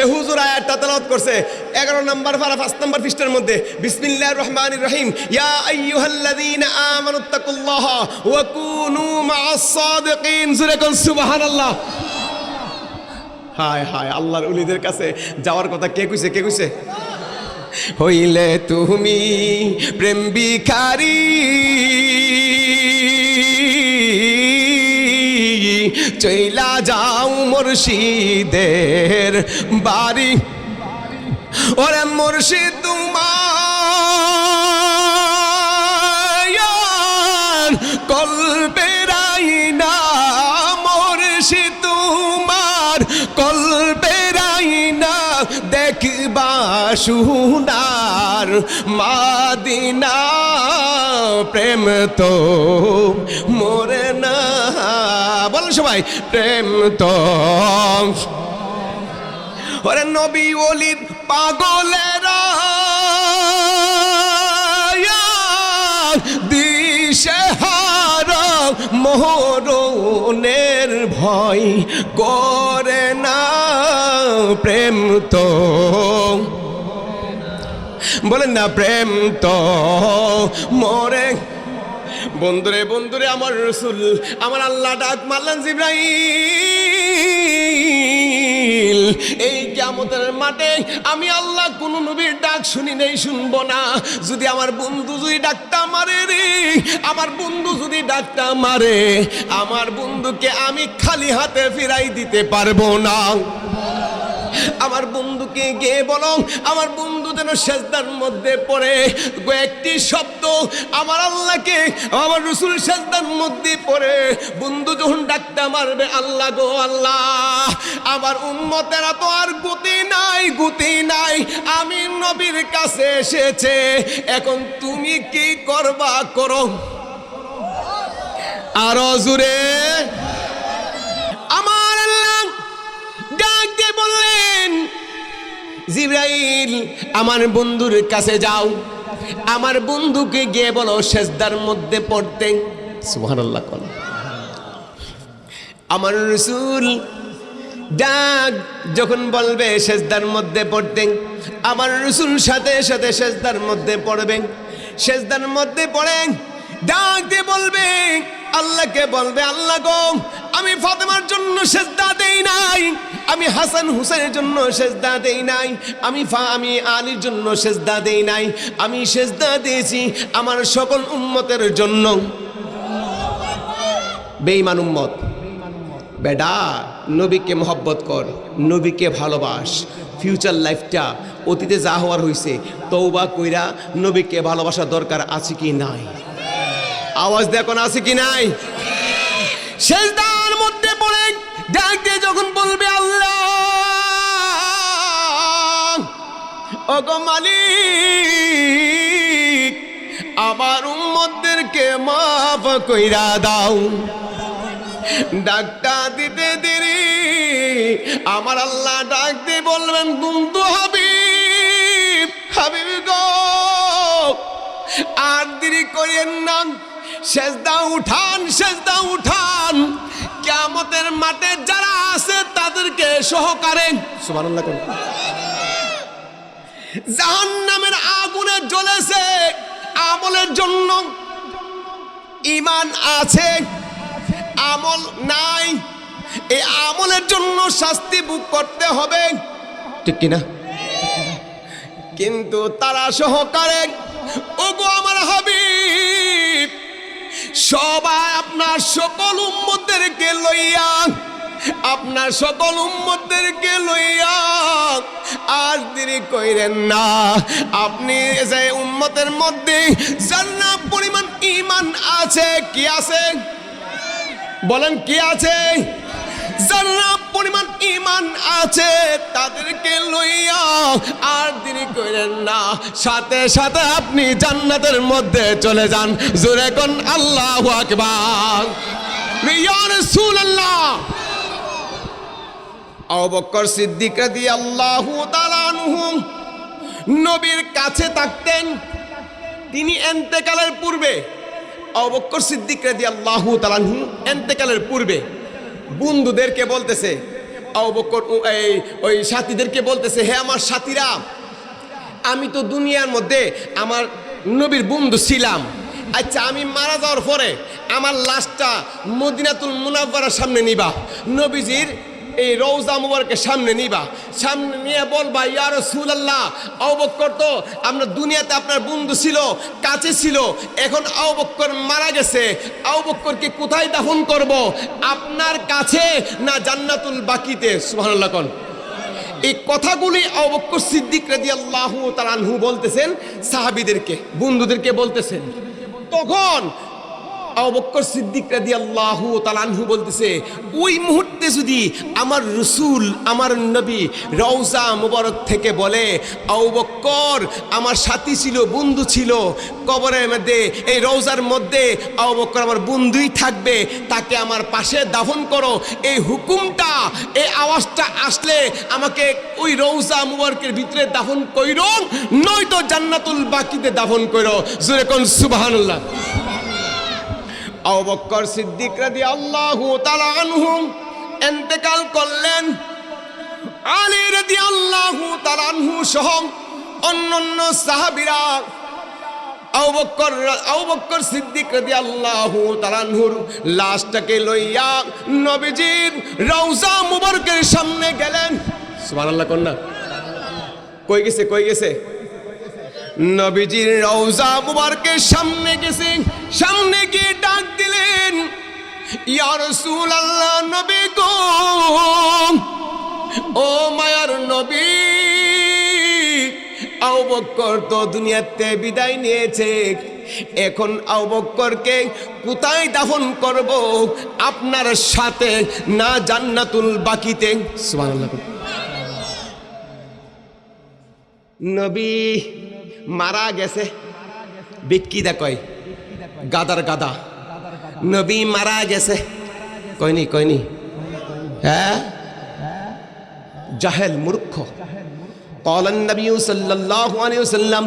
এ হুজুর আয়াতটা তেলাওয়াত করছে 11 নম্বর পারা 5 নম্বর পৃষ্ঠার মধ্যে, বিসমিল্লাহির রহমানির রহিম, ইয়া আইয়ুহাল্লাযীনা আমানুত্তাকুল্লাহা ওয়া কুনু মা'আস সাদিকিন। জোরে কোন সুবহানাল্লাহ। হায় হায়, আল্লাহর ওলিদের কাছে যাওয়ার কথা কে কইছে? কে কইছে? হইলে তুমি প্রেম ভিখারি চইলা যাও মুর্শিদের বাড়ি, ওরে মুর্শিদ তোমার কলবের আইনা, মুর্শিদ তোমার কলবের আইনা, দেখবা সোনার মাদিনা প্রেম তো মরে না, বলেন সবাই প্রেম তো। ওরে নবী ওলির পাগলেরা দিশে হারা মরণের ভয় করে না প্রেম তো, বলেন না প্রেম তো মরে। বন্ধুরে বন্ধুরে আমার রাসূল আমার আল্লাহ ডাক মারলেন জিবরাইল, এই কিয়ামতের মাঠে আমি আল্লাহ কোন নবীর ডাক শুনি নাই, শুনবো না। যদি আমার বন্ধু যদি ডাকটা মারে রে, আমার বন্ধু যদি ডাকটা মারে, আমার বন্ধুকে আমি খালি হাতে ফিরাই দিতে পারবো না। আমার বন্ধুকে গিয়ে বলো, আমার বন্ধু যেন সেজদার মধ্যে পড়ে কয়েকটি শব্দ আমার আল্লাহকে, আমার রাসূল সেজদার মধ্যে পড়ে বন্ধু যখন ডাকতে মারবে, আল্লাহ গো আল্লাহ, আমার উম্মতেরা তো আর গতি নাই, গতি নাই, আমি নবীর কাছে এসেছে, এখন তুমি কি করবা করো। আরো জোরে আমার আল্লাহ ডাক দিয়ে বললেন, জিবরাইল আমার বন্ধুর কাছে যাও, আমার বন্ধুকে গিয়ে বলো সেজদার মধ্যে পড়তে। সুবহানাল্লাহ। আমার রাসূল ডাক যখন বলবে সেজদার মধ্যে পড়তে, আমার রাসূল সাথে সাথে সেজদার মধ্যে পড়বে। সেজদার মধ্যে পড়ে ডাক দিয়ে বলবে, আল্লাহকে বলবে, আল্লাহ গো, আমি ফাতেমার জন্য সেজদা দেই নাই, আমি হাসান হুসেনের জন্য সেজদা দেই নাই, আমি আলীর জন্য সেজদা দেই নাই, আমি সেজদা দিয়েছি আমার সকল উম্মতের জন্য। বেঈমান উম্মত, বেডা নবীকে মহব্বত কর, নবীকে ভালোবাস, ফিউচার লাইফটা অতীতে যা হওয়ার হয়েছে তওবা কইরা নবীকে ভালোবাসা দরকার আছে কি নাই? আওয়াজ দেখুন আছে কি নাই? সেজদার মধ্যে পড়ে ডাক দিয়ে যখন বলবে, আল্লাহ ওগো মালিক আমার উম্মতদেরকে মাফ কইরা দাও। ডাকটা দিতে দেরি আমার আল্লাহ ডাক দিয়ে বলবেন বন্ধু হাবিব, হাবিব গো আর দেরি করেন না, সেজদা উঠান, সেজদা উঠান। কিয়ামতের মাঠে যারা আছে তাদেরকে সহকারে সুবহানাল্লাহ করেন। জাহান্নামের আগুনে জ্বলেছে আমলের জন্য, ঈমান আছে আমল নাই, এই আমলের জন্য শাস্তি ভোগ করতে হবে, ঠিক কিনা? কিন্তু তারা সহকারে ওগো আমার হাবিব সবাই আপনার সকল উম্মতদেরকে লইয়া, আপনার সকল উম্মতদেরকে লইয়া আর দেরি কইরেন না। আপনি যে উম্মতের মধ্যে জান্নাহ পরিমাণ ঈমান আছে, কি আছে বলেন, কি আছে? জান্নাহ পরিমাণ ঈমান আছে, তাদেরকে লইয়া আর দেরি করেন না, সাথে সাথে আপনি জান্নাতের মধ্যে চলে যান। জোরে কোন আল্লাহু আকবার। ইয়া রাসূলুল্লাহ। আবু বকর সিদ্দিক রাদিয়াল্লাহু তাআলা আনহু নবীর কাছে থাকতেন। তিনি ইন্তেকালের পূর্বে, আবু বকর সিদ্দিক রাদিয়াল্লাহু তাআলা আনহু ইন্তেকালের পূর্বে বন্ধুদেরকে বলতেছে, আবু বকর ওই সাথীদেরকে বলতেছে, হে আমার সাথীরা, আমি তো দুনিয়ার মধ্যে আমার নবীর বন্ধু ছিলাম, আচ্ছা আমি মারা যাওয়ার পরে আমার লাশটা মদিনাতুল মুনাওয়ারার সামনে নিবা, নবীজির এই রওজা মুবারকের সামনে নিবা, সামনে নিয়ে বলবা ইয়া রাসূলুল্লাহ আবু বকর তো আপনার দুনিয়াতে আপনার বন্ধু ছিল, কাছে ছিল, এখন আবু বকর মারা গেছে, আবু বকরকে কোথায় দাফন করব, আপনার কাছে না জান্নাতুল বাকিতে? সুবহানাল্লাহ কোন। এই কথাগুলি আবু বকর সিদ্দিক রাদিয়াল্লাহু তাআলা আনহু বলতেছেন সাহাবীদেরকে, বন্ধুদেরকে বলতেছেন। তখন আবু বকর সিদ্দিক রাদিয়াল্লাহু তাআলা আনহু বলতেছে, ওই মুহূর্তে যদি আমার রাসূল, আমার নবী রওজা মুবারক থেকে বলে আবু বকর আমার সাথী ছিল, বন্ধু ছিল, কবরের মধ্যে এই রওজার মধ্যে আবু বকর আমার বন্ধুই থাকবে, তাকে আমার পাশে দাফন করো, এই হুকুমটা, এই আওয়াজটা আসলে আমাকে ওই রওজা মুবারকের ভিতরে দাফন কইরো, নয়তো জান্নাতুল বাকিতে দাফন কইরো। জোরে কোন সুবহানাল্লাহ। আবু বকর সিদ্দিক রাদিয়াল্লাহু তাআলা আনহু ইন্তেকাল করলেন। আলী রাদিয়াল্লাহু তাআলা আনহু সহ অন্যান্য সাহাবীরা আবু বকর সিদ্দিক রাদিয়াল্লাহু তাআলা আনহুর লাশটাকে লইয়া নবীজির রওজা মুবারকের সামনে গেলেন। সুবহানাল্লাহ কন্যা কই গেছে, কই গেছে? নবীজির রওজা মুবারকের সামনে গেছে, সামনে গিয়ে ডাক দিলেন ইয়া রাসূলুল্লাহ, নবী গো, ও মায়ার নবী, আবু বকর তো দুনিয়াতে বিদায় নিয়েছে, এখন আবু বকরকে কোথায় দাফন করব, আপনার সাথে না জান্নাতুল বাকিতে? সুবহানাল্লাহ। নবী মারা গেছে, বিক্কি দা কয় গাদার গাদা, নবী মারা গেছে, কয়নি কয়নি, হ্যাঁ জাহেল মূর্খ। ক্বালান নবী সাল্লাল্লাহু আলাইহি ওয়াসাল্লাম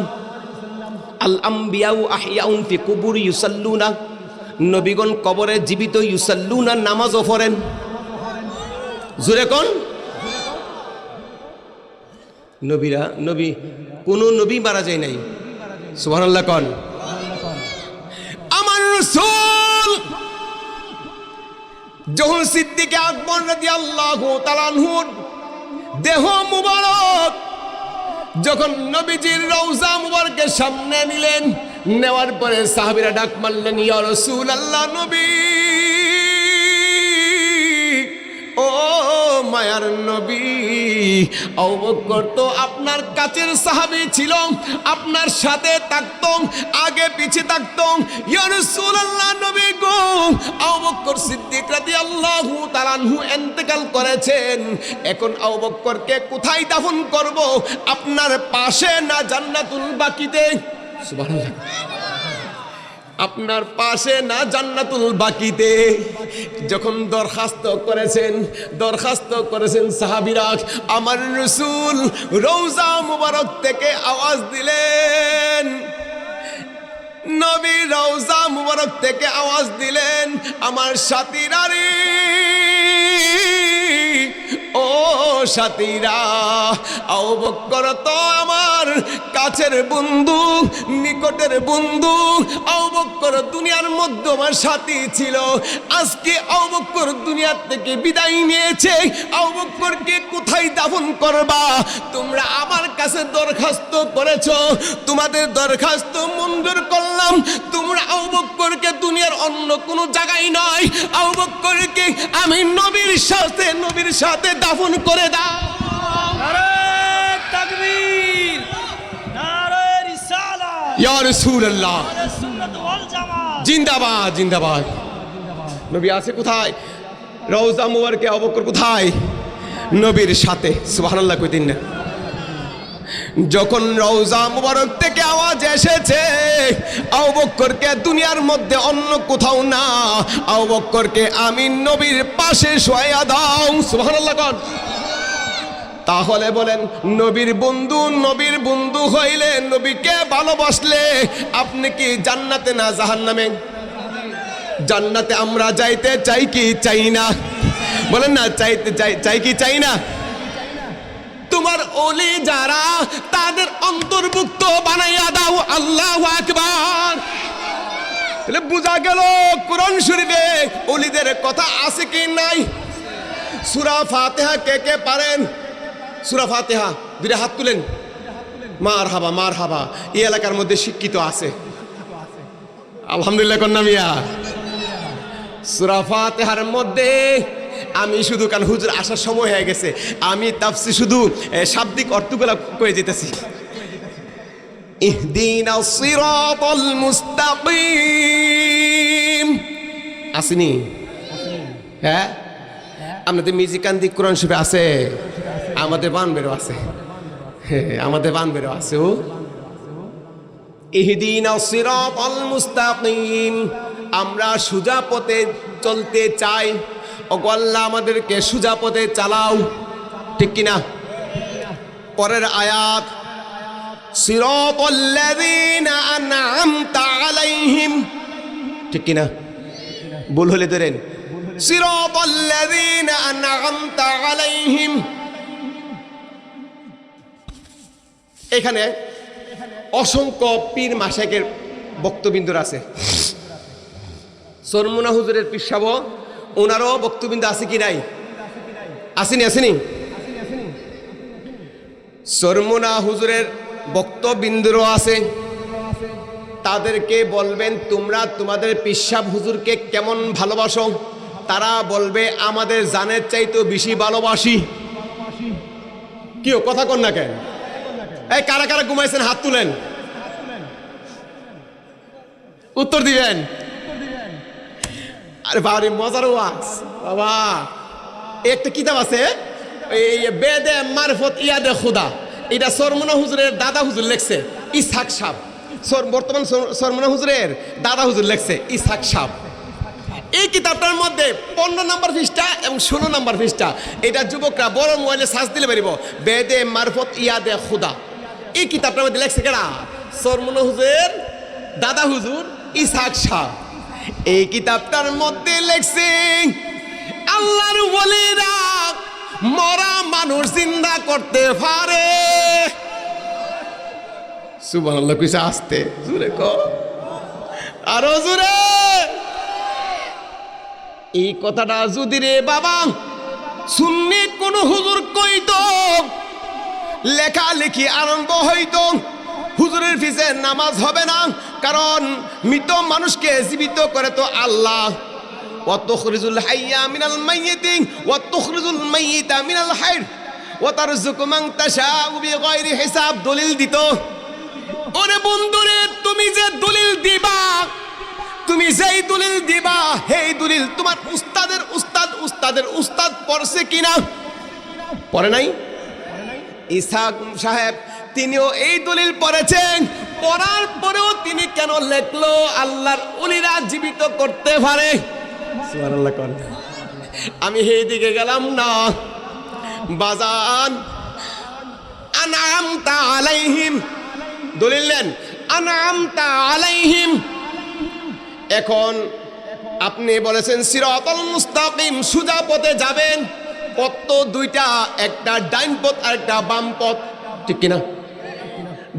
আল আমবিয়াউ আহইয়াউন ফি কুবুরি ইউসাল্লুনা, নবীগণ কবরে জীবিত, ইউসাল্লুনা নামাজও পড়েন। জোরে কোন। নবীরা, নবী কোন নবী মারা যায় নাই। সুবহানাল্লাহ কোন। আমার রাসূল যখন সিদ্দিক আকবর রাদিয়াল্লাহু তাআলা আনহুর দেহ মুবারক যখন নবীজির রওজা মুবারকের সামনে নিলেন, নেওয়ার পরে সাহাবীরা ডাক মারলেন ইয়া রাসূলুল্লাহ, নবী ও মায়ার নবী, আবু বকর তো আপনার কাছের সাহাবী ছিল, আপনার সাথে থাকতো, আগে পিছে থাকতো। ইয়া রাসূলুল্লাহ নবী গো, আবু বকর সিদ্দিক রাদিয়াল্লাহু তাআলা আনহু ইন্তেকাল করেছেন, এখন আবু বকরকে কোথায় দাফন করব? আপনার পাশে না জান্নাতুল বাকিতে? সুবহানাল্লাহ। আপনার পাশে না জান্নাতুল বাকিতে? যখন দরখাস্ত করেছেন সাহাবীরা, আমার রাসূল রওজা মুবারক থেকে আওয়াজ দিলেন, নবী রওজা মুবারক থেকে আওয়াজ দিলেন, আমার সাথীরা রে, ও সাথীরা, আবু বকর তো আমার কাছের বন্ধু, নিকটের বন্ধু। আবু বকর দুনিয়ার মধ্যে আমার সাথী ছিল, আজকে আবু বকর দুনিয়া থেকে বিদায় নিয়েছে, আবু বকরকে কোথায় দাফন করবা? তোমরা আমার কাছে দরখাস্ত করেছো, তোমাদের দরখাস্ত মঞ্জুর করলাম। তোমরা আবু বকরকে দুনিয়ার অন্য কোনো জায়গায় নয়, আবু বকরকে আমি নবীর সাথে দাফন করে দাও। নারে তাকবীর, নারে রিসালাত, ইয়া রাসূলুল্লাহ, নারে সুন্নাত ওয়াল জামাত, জিন্দাবাদ জিন্দাবাদ। নবী আছে কোথায়? রওজা মুবারকে। আবু বকর কোথায়? নবীর সাথে। সুবহানাল্লাহ কইতেন না? যখন রওজা মুবারক থেকে আওয়াজ এসেছে, আবু বকরকে দুনিয়ার মধ্যে অন্য কোথাও না, আবু বকরকে আমি নবীর পাশে শোয়া দাও। সুবহানাল্লাহ কোন? তাহলে বলেন, নবীর বন্ধু হইলে, নবীকে ভালোবাসলে আপনি কি জান্নাতে না জাহান্নামে? জান্নাতে আমরা যাইতে চাই কি চাই না? বলেন না, চাই কি চাই না? তোমার ওলি যারা, তাদের অন্তর্ভুক্ত বানাইয়া দাও। আল্লাহু আকবার। তাহলে বোঝা গেল কোরআন শরীফে ওলিদের কথা আছে কি নাই? সূরা ফাতিহা কে কে পারেন? সূরা ফাতিহা দুইটা হাত তুলেন। মারহাবা মারহাবা। এই এলাকার মধ্যে শিক্ষিত আছে, আলহামদুলিল্লাহ কন্যা মিয়া। সূরা ফাতিহার মধ্যে আমি শুধু, কারণ হুজুর আসার সময় হয়ে গেছে, আমি তাফসীর শুধু শাব্দিক অর্থগুলো কয়ে যেতেছি। ইহদিনাস সিরাতাল মুস্তাকিম আসেনি? হ্যাঁ, আমাদের মিউজিকান্দি কোরআন শরীফে আছে, আমাদের বানবেরও আছে, আমাদের বানবেরও আছে। ও ইহদিনাস সিরাতাল মুস্তাকিম, আমরা সোজা পথে চলতে চাই। ওগো আল্লাহ আমাদেরকে সোজা পথে চালাও, ঠিক কিনা? পরের আয়াত, সিরাতাল্লাযীনা আন'আমতা আলাইহিম, ঠিক কিনা? ভুল হলে ধরেন, সিরাতাল্লাযীনা আন'আমতা আলাইহিম। এখানে অসংখ্য পীর মাশায়েখের বক্তবিন্দুর আছে। সরমুনা হুজুরের পীর সাহেব, ওনারও বক্তবিন্দু আছে কি নাই? আসেনি? সরমুনা হুজুরের বক্তবিন্দুরও আছে। তাদেরকে বলবেন, তোমরা তোমাদের পীর সাহেব হুজুরকে কেমন ভালোবাসো? তারা বলবে, আমাদের জানের চাইতেও বেশি ভালোবাসি। কেউ কথা কন না কেন? এই কারা কারা ঘুমাইছেন হাত তুলেন, উত্তর দিবেন। আরে বাবা, মজার ওয়াজ বাবা। একটা কিতাব আছে, এই বেদে মারফত ইয়াদে খুদা, এটা সরমুনা হুজুরের দাদা হুজুর লেখছে, ইসহাক সাহেব। বর্তমান সরমুনা হুজুরের দাদা হুজুর লেখছে, ইসহাক সাহেব। এই কিতাবটার মধ্যে 15 নম্বর পৃষ্ঠা এবং 16 নম্বর পৃষ্ঠা, এটা যুবকরা বড় মোবাইলে সার্চ দিলে পারিব, বেদে মারফত ইয়াদে খুদা। এই কিতাবটার মধ্যে লেখছে কেনা? সরমুনা হুজুরের দাদা হুজুর ইসহাক সাহেব। এই কিতাবটার মধ্যে লেখছে, আল্লাহর ওলিরা মরা মানুষ জিন্দা করতে পারে। সুবহানাল্লাহ কইছে আস্তে, জোরে কও, আরো জোরে। এই কথাটা যদি রে বাবা সুন্নি কোন হুজুর কইতো, লেখালেখি আরম্ভ হইতো, হুজুরের পিছে নামাজ হবে না, কারণ মৃত মানুষকে জীবিত করে তো আল্লাহ। ওয়া তুখরিজুল হাইয়া মিনাল মাইয়িতি ওয়া তুখরিজুল মাইয়িতা মিনাল হাইয় ওয়া তারযুকু মান তাশাউ বিগাইরি হিসাব। দলিল দিত। ওরে বন্ধুরে, তুমি যে দলিল দিবা, তুমি যেই দলিল দিবা, সেই দলিল তোমার উস্তাদের উস্তাদ উস্তাদের উস্তাদ পড়ছে কিনা? পড়ে নাই? ইসহাক সাহেব তিনিও এই দলিল পড়েছেন। পড়ার পরেও তিনি কেন লেখলো আল্লাহর ওলিরা জীবিত করতে পারে? সুবহানাল্লাহ কোন। আমি এই দিকে গেলাম না বাজান। আনআমতা আলাইহিম, দলিল নেন, আনআমতা আলাইহিম। এখন আপনি বলেছেন সিরাতাল মুস্তাকিম, সোজা পথে যাবেন। পথ তো দুইটা, একটা ডাইন পথ আর একটা বাম পথ, ঠিক কিনা?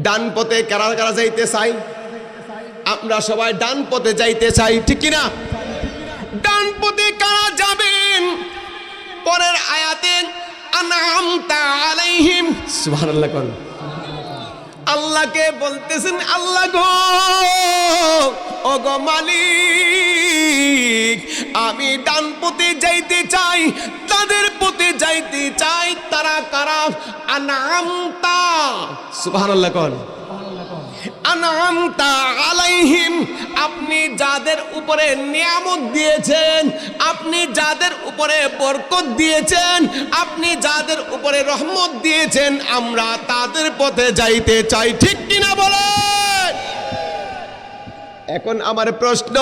ডান পথে কারা কারা যাইতে চাই? আমরা সবাই ডান পথে যাইতে চাই, ঠিক কিনা? ডান পথে কারা যাবেন? পরের আয়াতে আনআমতা আলাইহিম, সুবহানাল্লাহ কোন। আল্লাহকে বলতেছেন, আল্লাহ গো, ও গো মালিক, আমি ডান পথে যাইতে চাই, তাদের পথে যাইতে চাই। তারা কারা? আনআমতা, সুবহানাল্লাহ কোন। আনআমতা আলাইহিম, আপনি যাদের উপরে নিয়ামত দিয়েছেন, আপনি যাদের উপরে বরকত দিয়েছেন, আপনি যাদের উপরে রহমত দিয়েছেন, আমরা তাদের পথে যাইতে চাই, ঠিক কিনা বলেন? এখন আমার প্রশ্ন,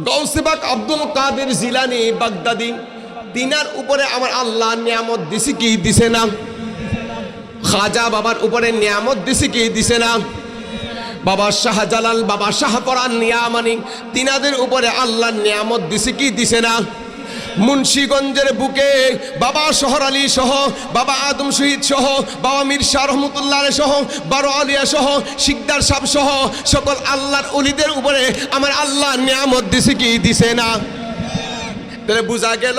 গৌসে পাক আব্দুল কাদের জিলানী বাগদাদি, তিনার উপরে আমার আল্লাহ নিয়ামত দিছে কি দিছে না? খাজা বাবার উপরে নিয়ামত দিছে কি দিছে না? বাবা শাহজালাল, বাবা শাহপরান নিয়ামানি, তিনাদের উপরে আল্লাহ নিয়ামত দিছে কি দিছে না? মুন্সিগঞ্জের বুকে বাবা শহর আলী সহ, বাবা আদম শহীদ সহ, বাবা মীর শাহ রহমতুল্লাহ সহ, বারো আলিয়া সহ, শিকদার সাহেব সহ সকল আল্লাহর ওলিদের উপরে আমার আল্লাহ নিয়ামত দিছে কি দিছে না? তাহলে বোঝা গেল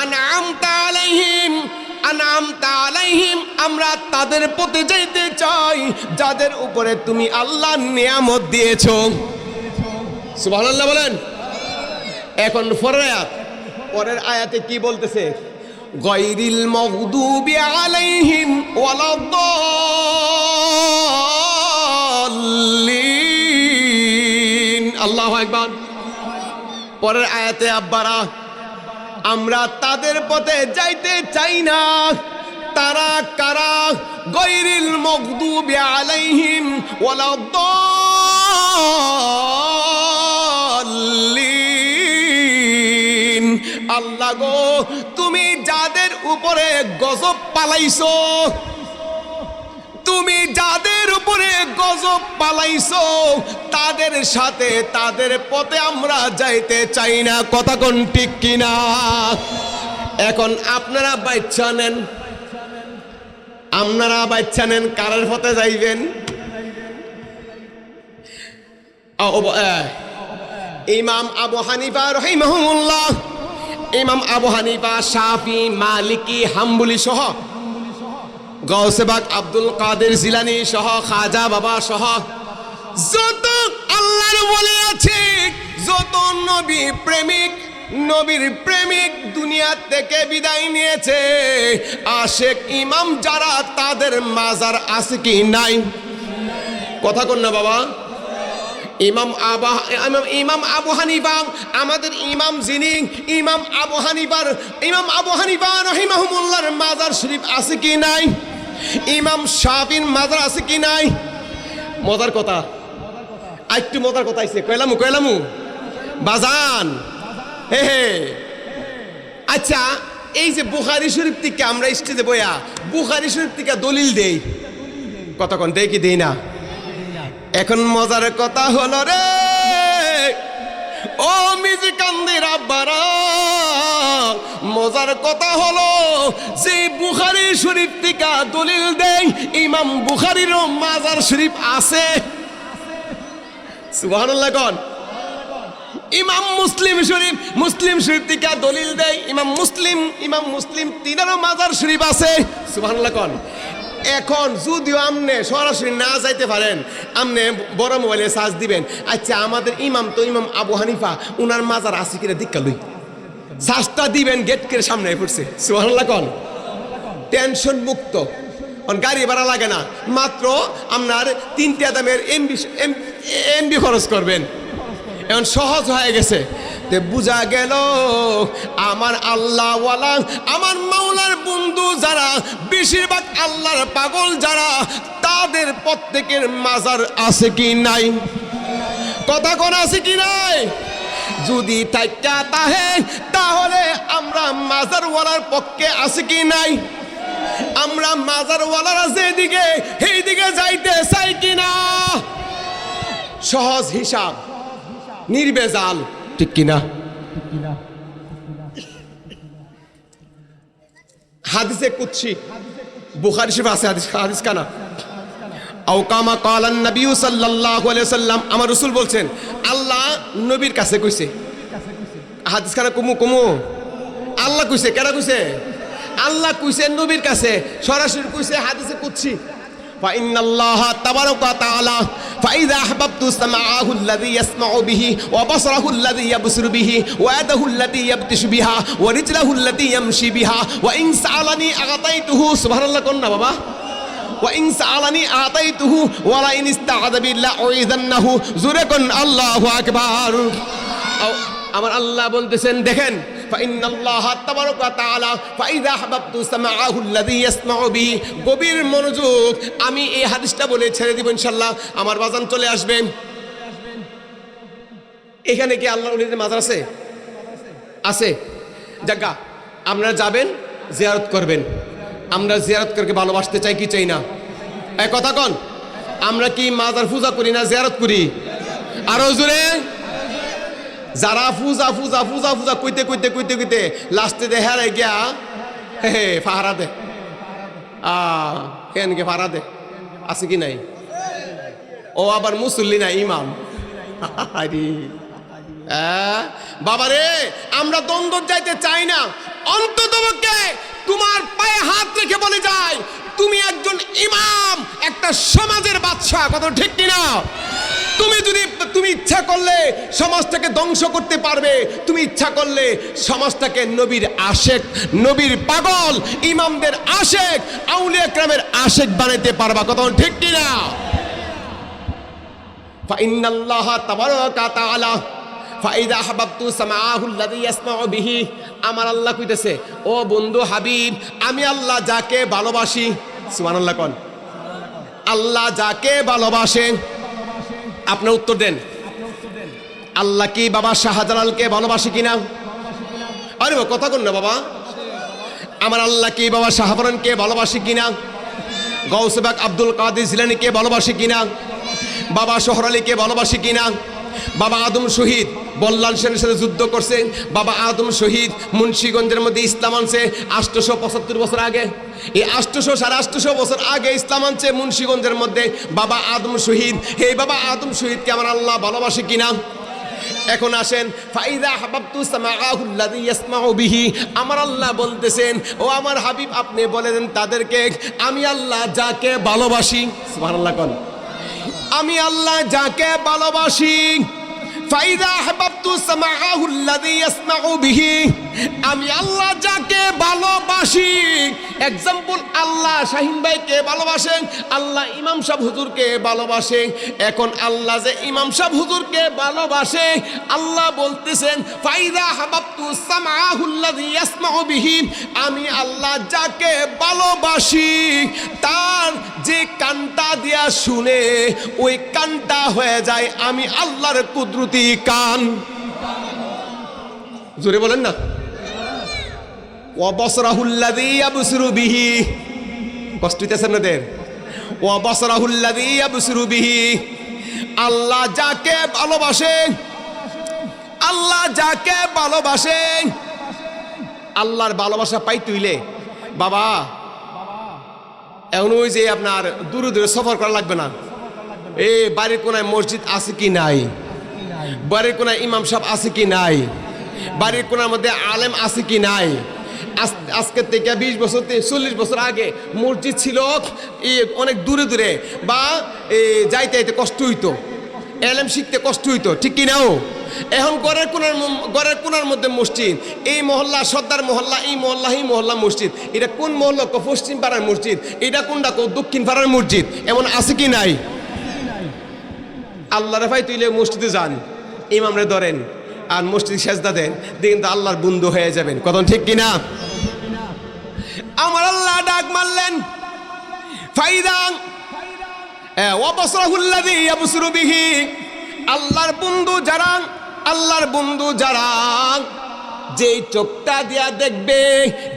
আনআমতা আলাইহিম, আনআমতা আলাইহিম, আমরা তাদের পথে যাইতে চাই যাদের উপরে তুমি আল্লাহ নিয়ামত দিয়েছো। সুবহানাল্লাহ বলেন। এখন পরের আয়াতে কি বলতেছে? গায়রিল মাগদুবি আলাইহিম ওয়ালাদ-দাল্লিন। আল্লাহু আকবার। পরের আয়াতে আব্বারা, আমরা তাদের পথে যাইতে চাই না। তারা কারা? গায়রিল মাগদুবি আলাইহিম ওয়ালাদ-দাল্লিন। আল্লাহ গো, তুমি যাদের উপরে গজব পালাইছো, তুমি যাদের উপরে গজব পালাইছো, তাদের সাথে তাদের পথে আমরা যাইতে চাই না। কথা কোন ঠিক কিনা? এখন আপনারা বাচ্চা নেন, আপনারা বাচ্চা নেন, কারের পথে যাইবেন? ইমাম আবু হানিফা রাহিমাহুল্লাহ, ইমাম আবু হানিফা, শাফি, মালিকি, হাম্বলি সহ, গৌসে পাক আব্দুল কাদের জিলানী সহ, খাজা বাবা সহ যত আল্লাহর ওলি আছে, যত নবী প্রেমিক, নবীর প্রেমিক দুনিয়া থেকে বিদায় নিয়েছে, আশেক ইমাম যারা, তাদের মাজার আছে কি নাই? কথা কন না বাবা। ইমাম আবু হানিফা, আমাদের ইমাম যিনি, ইমাম আবু হানিফা রাহিমাহুল্লাহর মাজার শরীফ আছে কি নাই? ইমাম শাফির মাজার আছে কি নাই? মজার কথা, একটু মজার কথা আইছে, কইলামু বাজান, হে হে। আচ্ছা, এই যে বুখারী শরীফ থেকে আমরা স্টেজে বইয়া বুখারী শরীফ থেকে দলিল দেই, কতক্ষণ দেই কি দেই না? এখন মজার কথা হলো রে, ও মিজি কান্দির আব্বারা, মজার কথা হলো যে বুখারী শরীফ থেকে দলিল দেই, ইমাম বুখারীরও মাজার শরীফ আছে। সুবহানাল্লাহ কোন। ইমাম মুসলিম শরীফ থেকে দলিল দেয়, ইমাম মুসলিম তিনারও মাজার শরীফ আছে। সুবহানাল্লাহ কোন। এখন যদিও আপনি সরাসরি না যাইতে পারেন, আপনি বড় মোবাইলে সার্চ দিবেন, আচ্ছা আমাদের ইমাম তো ইমাম আবু হানিফা, উনার মাজার আছে কিনা দীক্ষা লই, সার্চটা দিবেন, গেটের সামনে পড়ছে। সুবহানাল্লাহ কোন, টেনশন মুক্ত, গাড়ি ভাড়া লাগে না, মাত্র আপনার 3টা দামের এমবি খরচ করবেন। এখন সহজ হয়ে গেছে। তে বুঝা গেল আমার আল্লাহওয়ালা, আমার মাওলার বন্ধু যারা, বেশিরভাগ আল্লাহর পাগল যারা, তাদের প্রত্যেকের মাজার আছে কি নাই? কথা কোন আছে কি নাই? যদি থাইকা তাহে তাহলে আমরা মাজারওয়ালার পক্ষে আছে কি নাই? আমরা মাজারওয়ালারা যেদিকে সেই দিকে যাইতে চাই কিনা? সহজ হিসাব, নির্বেজাল, ঠিক কিনা? হাদিসে কুদসি বুখারী শরীফ আছে, হাদিস কানা আও কামা ক্বালান নবী সাল্লাল্লাহু আলাইহি ওয়াসাল্লাম, আমার রাসূল বলছেন, আল্লাহ নবীর কাছে কইছে। হাদিস কানা কুমু আল্লাহ কইছে, কেডা কইছে? আল্লাহ কইছে নবীর কাছে, সরাসরি কইছে হাদিসে কুদসি। فإن الله تبارك وتعالى فإذا أحببت سمعه الذي يسمع به وبصره الذي يبصر به ويده التي يبطش بها ورجله التي يمشي بها وإن سألني أعطيته. سبحان الله كنا بابا. وإن سألني أعطيته ولئن استعاذ بالله أعيذنه. জোরে কোন আল্লাহু আকবার। আমার আল্লাহ বলতেছেন, দেখেন, গভীর মনোযোগ, আমি এই হাদিসটা বলে ছেড়ে দিব ইনশাল্লাহ, আমার বাজান চলে আসবে। এখানে কি আল্লাহর ওলিদের মাজার আছে? আছে। জায়গা আপনারা যাবেন, জিয়ারত করবেন। আমরা জিয়ারত করকে ভালোবাসতে চাই কি চাই না? এই কথা কন, আমরা কি মাজার পূজা করি না জিয়ারত করি? আরো জোরে। যারা পূজা পূজা পূজা পূজা কইতে কইতে কইতে কইতে লাস্টে দে হেরে গিয়া হে ফাহারা দে, হেনকে ফাহারা দে, আছে কি নাই? ও আবার মুসল্লি না, ইমাম। বাবারে, আমরা দ্বন্দ্ব যাইতে চাই না। অন্ততপক্ষে তোমার পায়ে হাত রেখে বলে যায়, তুমি একজন ইমাম, একটা সমাজের বাদশা। কথা ঠিক কিনা? তুমি ইচ্ছা করলে সমাজটাকে ধ্বংস করতে পারবে, তুমি ইচ্ছা করলে সমাজটাকে নবীর আশেক, নবীর পাগল, ইমামদের আশেক, আউলিয়া কেরামের আশেক বানাইতে পারবা। কথা ঠিক কিনা? ফাইন্নাল্লাহা তাবারাকা তাআলা ফাইদা আহবাবতু সামাআহু আল্লাযী ইয়াসমাউ বিহি। আমার আল্লাহ কইতেছে, ও বন্ধু হাবিব, আমি আল্লাহ যাকে ভালোবাসি। সুবহানাল্লাহ কোন। আল্লাহ যাকে ভালোবাসেন, আপনি উত্তর দেন। আল্লাহ কি বাবা শাহজালালকে ভালোবাসে কিনা? আরে কথা কোন না বাবা। আমার আল্লাহ কি বাবা শাহপরানকে ভালোবাসে কিনা? গাউসে পাক আব্দুল কাদের জিলানীকে ভালোবাসে কিনা? বাবা শহর আলীকে ভালোবাসে কিনা? বাবা আদম শহীদ বল্লাল সেনের সাথে যুদ্ধ করছে, বাবা আদম শহীদ মুন্সিগঞ্জের মধ্যে ইসলাম আনছে 875 বছর আগে। এই 800-850 বছর আগে ইসলাম আনছে মুন্সিগঞ্জের মধ্যে বাবা আদম শহীদ। এই বাবা আদম শহীদকে আমার আল্লাহ ভালোবাসে কিনা? এখন আসেন, ফাইদা হাবাবতু সামাআহু আল্লাযী ইয়াসমাউ বিহি। আমার আল্লাহ বলতেছেন, ও আমার হাবিব, আপনি বলে দেন তাদেরকে, আমি আল্লাহ যাকে ভালোবাসি। সুবহানাল্লাহ কোন। আমি আল্লাহ যাকে ভালোবাসি। ফাইদা আহবাবতু সামাআহু আল্লাযী ইয়াসমাউ বিহি। আমি আল্লাহ যাকে ভালোবাসি। एग्जाम्पल আল্লাহ শাহিন ভাইকে ভালোবাসেন, আল্লাহ ইমাম সাহেব হুজুরকে ভালোবাসে। এখন আল্লাহ যে ইমাম সাহেব হুজুরকে ভালোবাসে, আল্লাহ বলতেছেন ফাইদা হাবাবতু সামাআহু আল্লাযী ইয়াসমাউ বিহি। আমি আল্লাহ যাকে ভালোবাসি, তার যে কানটা দিয়া শুনে, ওই কানটা হয়ে যায় আমি আল্লাহর কুদরতি কান। জোরে বলেন না। ওয়াবসরাহুল্লাযী ইয়াবসুরু বিহি। কষ্ট হইতেছে আপনাদের? ওয়াবসরাহুল্লাযী ইয়াবসুরু বিহি। আল্লাহ যাকে ভালোবাসে, আল্লাহ যাকে ভালোবাসে, আল্লাহর ভালোবাসা পাইতে হইলে বাবা এখন ওই যে আপনার দূরে দূরে সফর করা লাগবে না। এই বাড়ির কোনায় মসজিদ আছে কি নাই, বাড়ির কোনায় ইমাম সাহেব আছে কি নাই, বাড়ির কোনার মধ্যে আলেম আছে কি নাই, আজকে থেকে 20 বছর 40 বছর আগে মসজিদ ছিল অনেক দূরে দূরে, বা যাইতে যাইতে কষ্ট হইতো, এলেম শিখতে কষ্ট হইতো, ঠিক কি নাও? এখন ঘরের কোনার মধ্যে মসজিদ, এই মহল্লা সর্দার মহল্লা, এই মহল্লা মসজিদ। এটা কোন মহল্লা? পশ্চিম পাড়ার মসজিদ। এটা কোনটা? দক্ষিণ পাড়ার মসজিদ। এমন আছে কি নাই? আল্লাহ রেফাই তুইলে মসজিদে যান, ইমামরে ধরেন আর মসজিদ সেজদা দেন, দেখেন তো আল্লাহর বন্ধু হয়ে যাবেন। কথা ঠিক কিনা? আমার আল্লাহ ডাক মারলেন, ফাইদাং ওয়াবসরাহুল্লাযী ইয়াবসুরু বিহি, আল্লাহর বন্ধু যারা যেই চোখটা দিয়া দেখবে,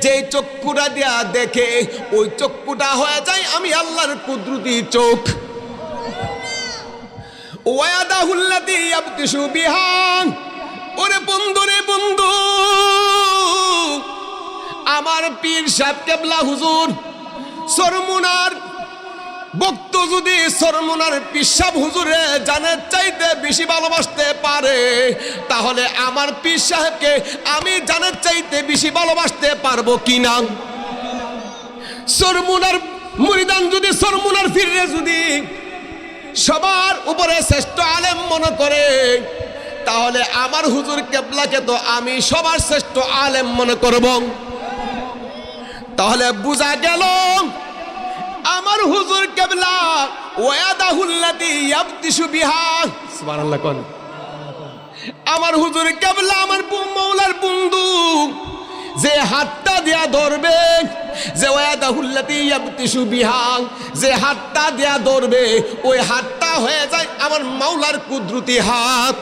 যেই চক্ষুটা দিয়া দেখে, ওই চক্ষুটা হয়ে যায় আমি আল্লাহর কুদরতি চোখ। ওয়াদাহুল্লাযী ইয়াবতিশু বিহা, ওরে বন্ধু রে বন্ধু, আমার পীর সাহেব কেবলা হুজুর সরমুনার ভক্ত যদি সরমুনার পিসাব হুজুরে জানের চাইতে বেশি ভালোবাসতে পারে, তাহলে আমার পীর সাহেবকে আমি জানের চাইতে বেশি ভালোবাসতে পারবো কিনা? সরমুনার মুরিদান যদি সরমুনার পীরে যদি সবার উপরে শ্রেষ্ঠ আলেম মনে করে, তাহলে আমার হুজুর কেবলাকে তো আমি সবার শ্রেষ্ঠ আলেম মনে করব। তাহলে বুঝা গেল আমার হুজুর কেবলা ওয়াদাহুল্লাযী ইয়াবতিশু বিহা, সুবহানাল্লাহ কোন, আমার হুজুর কেবলা আমার মওলার বন্ধু, যে হাতটা দিয়া ধরবে, যে ওয়াদাহুল্লাযী ইয়াবতিশু বিহা, যে হাতটা দিয়া ধরবে, ওই হাতটা হয়ে যায় আমার মাওলার কুদরতি হাত।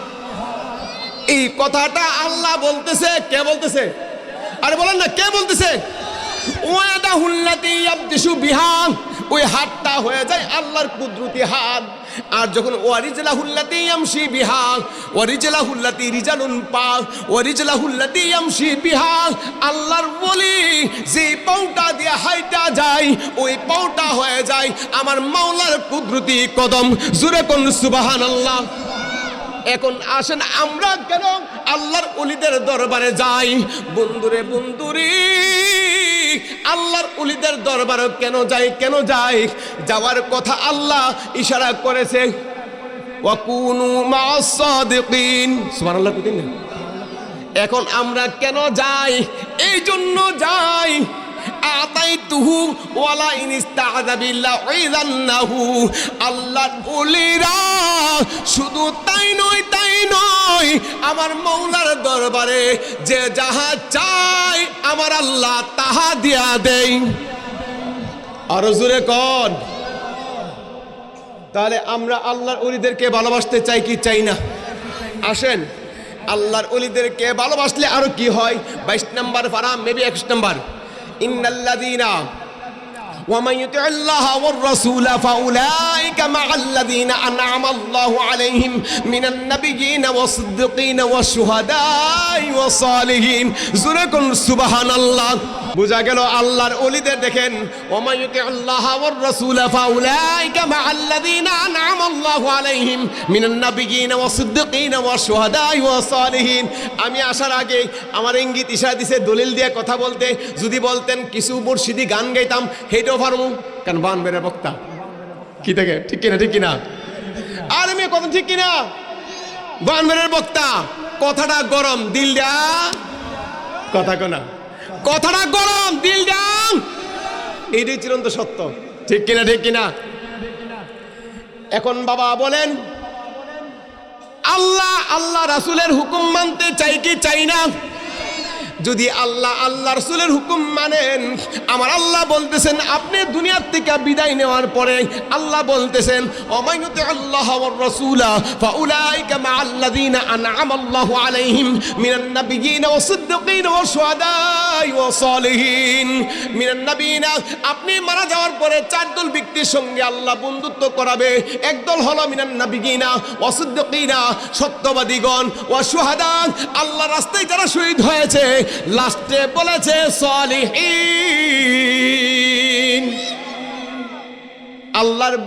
এই কথাটা আল্লাহ বলতেছে। কে বলতেছে? আরে বলেন না, কে বলতেছে? ওয়াদাহুল্লাযী ইয়াবতিশু বিহা, ওই হাতটা হয়ে যায় আল্লাহর কুদরতি হাত। আর যখন ওয়ারিজলাহুল্লাযী ইয়ামশি বিহা, ওয়ারিজলাহুল্লাযী রিজালুন পা, ওয়ারিজলাহুল্লাযী ইয়ামশি বিহা, আল্লাহর ওলি যে পাউটা দিয়ে হাইটা যায়, ওই পাউটা হয়ে যায় আমার মাওলার কুদরতি কদম। জোরে কোন সুবহানাল্লাহ। এখন আসেন আমরা কেন আল্লাহর ওলিদের দরবারে যাই? বন্ধুরে আল্লাহর ওলিদের দরবারে কেন যাই? যাওয়ার কথা আল্লাহ ইশারা করেছে, ওয়াকুনু মা'আস সাদিকিন, সুবহানাল্লাহ। এখন আমরা কেন যাই? এই জন্য যাই, আতাইতুহু ওয়ালা ইনস্তাআযা বিল্লাহ ইযান্নাহু, আল্লাহর ওলিরা শুধু তাই নয় আমার মওলার দরবারে যে যাহা চাই আমার আল্লাহ তাহা দিয়া দেয়। আর জোরে কোন। তাহলে আমরা আল্লাহর ওলিদেরকে ভালোবাসতে চাই কি চাই না? আসেন, আল্লাহর ওলিদেরকে ভালোবাসলে আরো কি হয়? 22 নম্বর পারা, মেবি 21 নম্বর, ইন্নাল্লাযীনা ومن يطع الله والرسول فأولئك مع الذين أنعم الله عليهم من النبيين والصديقين والشهداء والصالحين। জোরে কোন সুবহানাল্লাহ। বুঝা গেল আল্লাহর ওলিদের দেখেন, ومن يطع الله والرسول فأولئك مع الذين أنعم الله عليهم من النبيين والصديقين والشهداء والصالحين। আমি আসার আগে আমার ইঙ্গিত ইশারা দিছে দলিল দিয়ে কথা বলতে, যদি বলতেন কিছু মুর্শিদি গান গাইতাম হেটো ফার্মু, কারণ বানবের বক্তা কি থাকে, ঠিক কিনা? আর আমি কথা ঠিক কিনা? বানবের বক্তা, কথাটা গরম, দিল দা কথা কোনা, কথাটা গরম, দিল দা, এইটাই চিরন্ত সত্য, ঠিক কিনা? এখন বাবা বলেন, আল্লাহ রাসূলের হুকুম মানতে চাই কি চাই না? যদি আল্লাহ রাসূলের হুকুম মানেন, আমার আল্লাহ বলতেছেন আপনি দুনিয়ার থেকে বিদায় নেওয়ার পরে আল্লাহ বলতেছেন, ওমাইয়ুতি আল্লাহ ওয়ার রাসূলা ফাউলাইকা মাআল্লাযীনা আনআমাল্লাহু আলাইহিম মিনান নাবিয়্যিনা ওয়াস-সিদ্দীকিনা ওয়াশ-শুহাদাই ওয়াস-সালিহিন। মিনান নাবিয়্যিনা, আপনি মারা যাওয়ার পরে 4 দল ব্যক্তির সঙ্গে আল্লাহ বন্ধুত্ব করাবে। একদল হলো মিনান নাবিয়্যিনা ওয়াস-সিদ্দীকিনা, সত্যবাদীগণ, ওয়াশ-শুহাদা, আল্লাহর রাস্তায় যারা শহীদ হয়েছে। লাস্টে বলেছে সালিহিন। আল্লাহর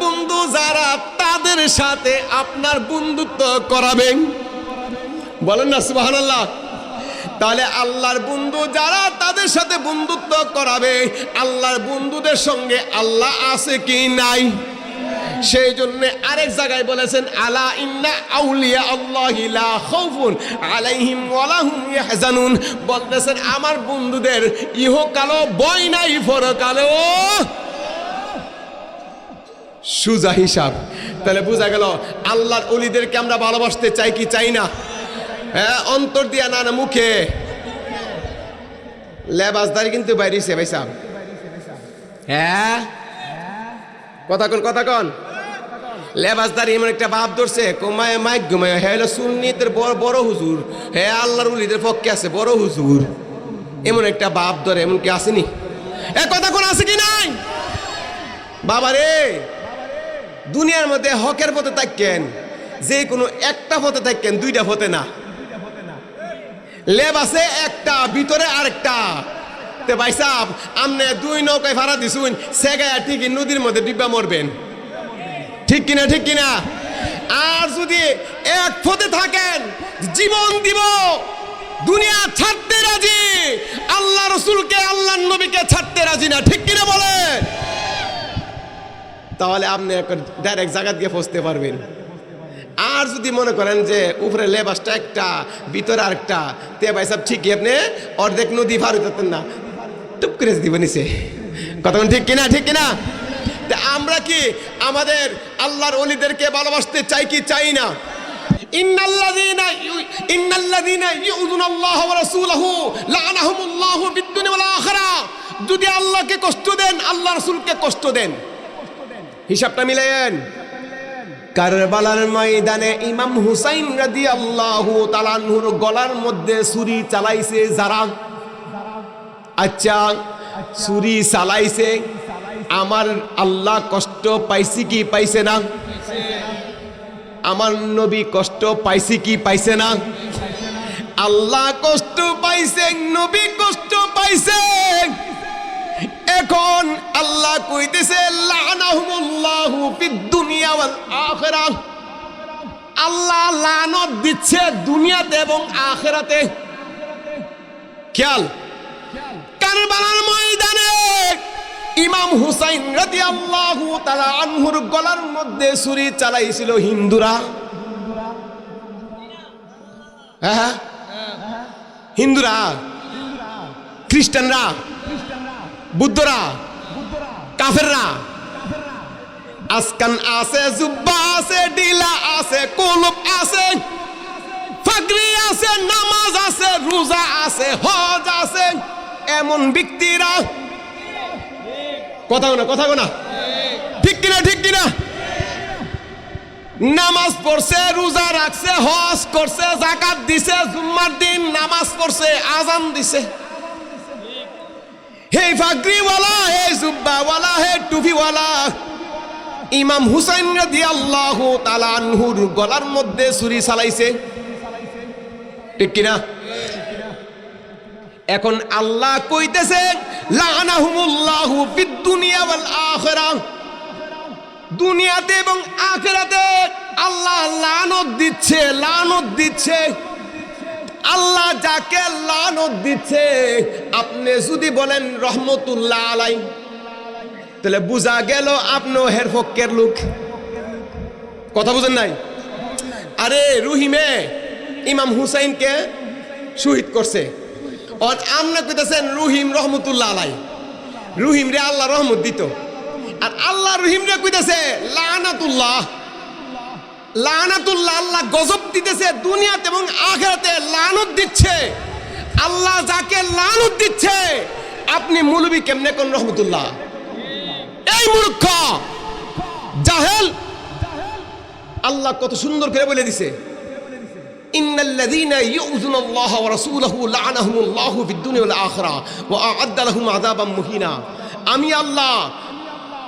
বন্ধু যারা তাদের সাথে আপনার বন্ধুত্ব করাবেন। বলেন না সুবহানাল্লাহ। তাহলে আল্লাহর বন্ধু যারা তাদের সাথে বন্ধুত্ব করাবে, আল্লাহর বন্ধুদের সঙ্গে আল্লাহ আছে কি নাই? সেই জন্য আরেক জায়গায় বলেছেন, আলা ইন্না আউলিয়া আল্লাহি লা খাউফুন আলাইহিম ওয়ালা হুম ইয়াহজানুন। বলতেছেন আমার বন্ধুদের ইহকালও ভয় নাই, পরকালেও সুজা হিসাব। তাহলে বোঝা গেল আল্লাহর ওলিদেরকে আমরা ভালোবাসতে চাই কি চাই না? হ্যাঁ, অন্তর দিয়া না, না মুখে। লেবাসদারি কিন্তু বাইরেছে ভাই সাহেব। হ্যাঁ, কথা কন। লেবাসদারি এমন একটা ভাব ধরছে, কমায় মাইক ঘুমায়, হ্যাঁ সুন্নিদের বড় হুজুর, হ্যাঁ আল্লাহর ওলিদের পক্ষে আছে বড় হুজুর, এমন একটা ভাব ধরে। এমন কি আসেনি? এ কথা কোন আছে কি নাই? বাবা রে, দুনিয়ার মধ্যে হকের পথে থাকেন, যে কোনো একটা পথে থাকেন, দুইটা পথে না। লেবাসে একটা, ভিতরে আরেকটা। তে ভাই সাহেব, আপনি দুই নৌকায় ভাড়া দিছুন, সেগায়া ঠিকই নদীর মধ্যে ডিব্বা মরবেন। ঠিক কিনা? আর যদি এক পথে থাকেন, জীবন দিব, দুনিয়া ছাড়তে রাজি, আল্লাহ রসুলকে আল্লাহ নবীকে ছাড়তে রাজি না। ঠিক কিনা বলে? তাহলে আপনি ডাইরেক্ট জায়গা গিয়ে পৌঁছতে পারবেন। আর যদি মনে করেন যে উপরে লেবাসটা একটা, ভিতরে আরেকটা, তে ভাই সাহেব ঠিকই আপনি অর্ধেক নদী পার হইতেন না, টুপ করে দিব নিচে। কথা ঠিক কিনা? আমরা কি আমাদের আল্লাহর ওলিদেরকে ভালোবাসতে চাই কি চাই না? ইন্নাল্লাযীনা ইউযুনাল্লাহ ওয়া রাসূলাহু লা'নাহুমুল্লাহু বিদ-দুনিয়া ওয়াল আখিরা। যদি আল্লাহকে কষ্ট দেন, আল্লাহ রাসূলকে কষ্ট দেন, হিসাবটা মিলায়েন। কারবালার ময়দানে ইমাম হুসাইন রাদিয়াল্লাহু তাআলা আনহুর গলার মধ্যে ছুরি চালাইছে যারা, আচ্ছা ছুরি চালাইছে, আমার আল্লাহ কষ্ট পাইছি কি পাইছে না? আমার নবী কষ্ট পাইছি কি পাইছে না? আল্লাহ কষ্ট পাইছে, নবী কষ্ট পাইছে। এখন আল্লাহ কইতেছে লানাহুমুল্লাহু ফিদ-দুনিয়া ওয়াল আখিরাহ। আল্লাহ লানত দিচ্ছে দুনিয়াতে এবং আখিরাতে। খেয়াল, কারবালার ময়দানে ইমাম হুসাইন রাদিয়াল্লাহু তাআলা আনহুর গলার মধ্যে ছুরি চালাইছিল হিন্দুরা। হ্যাঁ, হিন্দুরা, খ্রিস্টানরা, বুদ্ধরা, কাফেররা। আসকান আছে, জুব্বা আছে, ডিলা আছে, কুলুব আছে, ফাগরি আছে, নামাজ আছে, রোজা আছে, হজ আছে, এমন ব্যক্তিরা। কথা না ঠিক কিনা? নামাজ পড়ছে, রোজা রাখছে, হজ করছে, যাকাত দিছে, জুম্মার দিন নামাজ পড়ছে, আজান দিছে। হে ফাগরিওয়ালা, হে জুব্বাওয়ালা, হে টুপিওয়ালা, ইমাম হুসাইন রাদিয়াল্লাহু তাআলা আনহুর গলার মধ্যে ছুরি চালাইছে। ঠিক কিনা? এখন আল্লাহ কইতেছে লানাহুমুল্লাহু ফিদ-দুনিয়া ওয়াল আখিরাহ। দুনিয়াতে এবং আখিরাতে আল্লাহ লানত দিচ্ছে। আল্লাহ যাকে লানত দিচ্ছে, আপনি যদি বলেন রহমতুল্লাহ আলাই, তাহলে বুঝা গেল আপনি হের পক্ষের লোক। কথা বুঝেন নাই? আরে রহিমে ইমাম হুসাইনকে শহীদ করছে, আর আপনি কইতেছেন রহিম রহমতুল্লাহ আলাই। রহিম রে আল্লাহ রহমত দিত, আর আল্লাহ রহিম রে কইতেছে লানাতুল্লাহ। আল্লাহ গজব দিতেছে দুনিয়াতে এবং আখিরাতে, লানত দিচ্ছে। আল্লাহ যাকে লানত দিচ্ছে, আপনি মৌলবি কেমনে কোন রহমতুল্লাহ? এই মূর্খ জাহেল। আল্লাহ কত সুন্দর করে বলে দিছে, ইন্নাল্লাযীনা ইউযুনাল্লাহ ওয়া রাসূলাহু লা'নাহুমুল্লাহু ফিদ-দুনিয়া ওয়াল আখিরা ওয়া আ'আদ্দা লাহুম আযাবাম মুহিনা। আমি আল্লাহ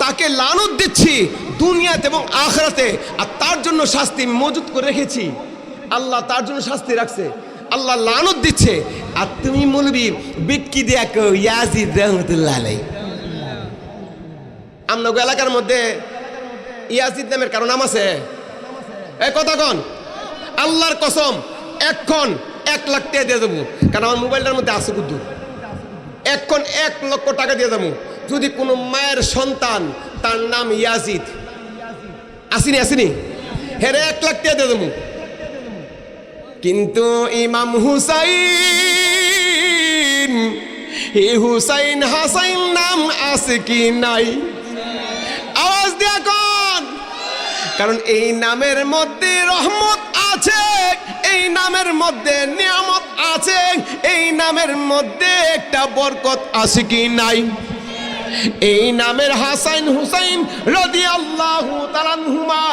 তাকে লানত দিচ্ছি দুনিয়াতে এবং আখিরাতে, আর তার জন্য শাস্তি মজুদ করে রেখেছি। আল্লাহ তার জন্য শাস্তি রাখছে, আল্লাহ লানত দিচ্ছে। আর তুমি মৌলবি বিটকি দিয়া কও ইয়াজিদ রাহমাতুল্লাহ আলাইহি। আমনগো এলাকার মধ্যে ইয়াজিদ নামের কারো নাম আছে? এই কথা কন, আল্লাহর কসম, এখন 1 লাখ টাকা দিয়ে দেবো, কারণ আমার মোবাইলটার মধ্যে আছে বুদ্ধু। এখন 1 লক্ষ টাকা দিয়ে দেবো যদি কোনো মায়ের সন্তান, তার নাম ইয়াজিদ, আসিনি হেরে 1 লাখ টাকা দিয়ে দেবো। কিন্তু ইমাম হুসাইন, এই হুসাইন হাসাইন নাম আছে কি নাই? আওয়াজ দিয়া কোন? কারণ এই নামের মধ্যে রহমত আছে, এই নামের মধ্যে নিয়ামত আছে, এই নামের মধ্যে একটা বরকত আছে কি নাই? এই নামের হাসান হুসাইন রাদিয়াল্লাহু তাআলা আনহুমা,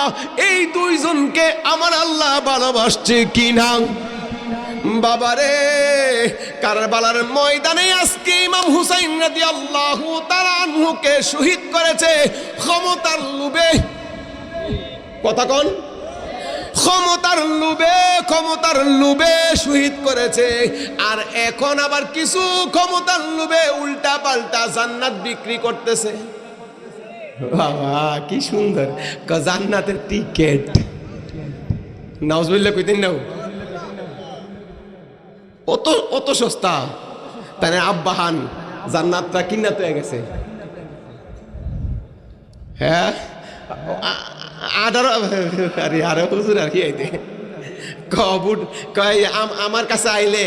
এই দুইজনকে আমার আল্লাহ ভালোবাসছে কি না? বাবারে, কারবালার ময়দানে আজকে ইমাম হুসাইন রাদিয়াল্লাহু তাআলা আনহুকে শহীদ করেছে ক্ষমতার লোভে। কথা কোন? ক্ষমতার লোভে শহীদ করেছে। আর এখন আবার কিছু ক্ষমতার লোভে উল্টা পাল্টা জান্নাত বিক্রি করতেছে। বাবা কি সুন্দর, জান্নাতের টিকেট নাউজুবিল্লাহ কইতেন নাও, অত সস্তা। তাই আব্বাহান জান্নাতটা কিন্নাত হয়ে গেছে। হ্যাঁ 18 আরে হুজুর আর কি আইতে কবুট কয় আমার কাছে আইলে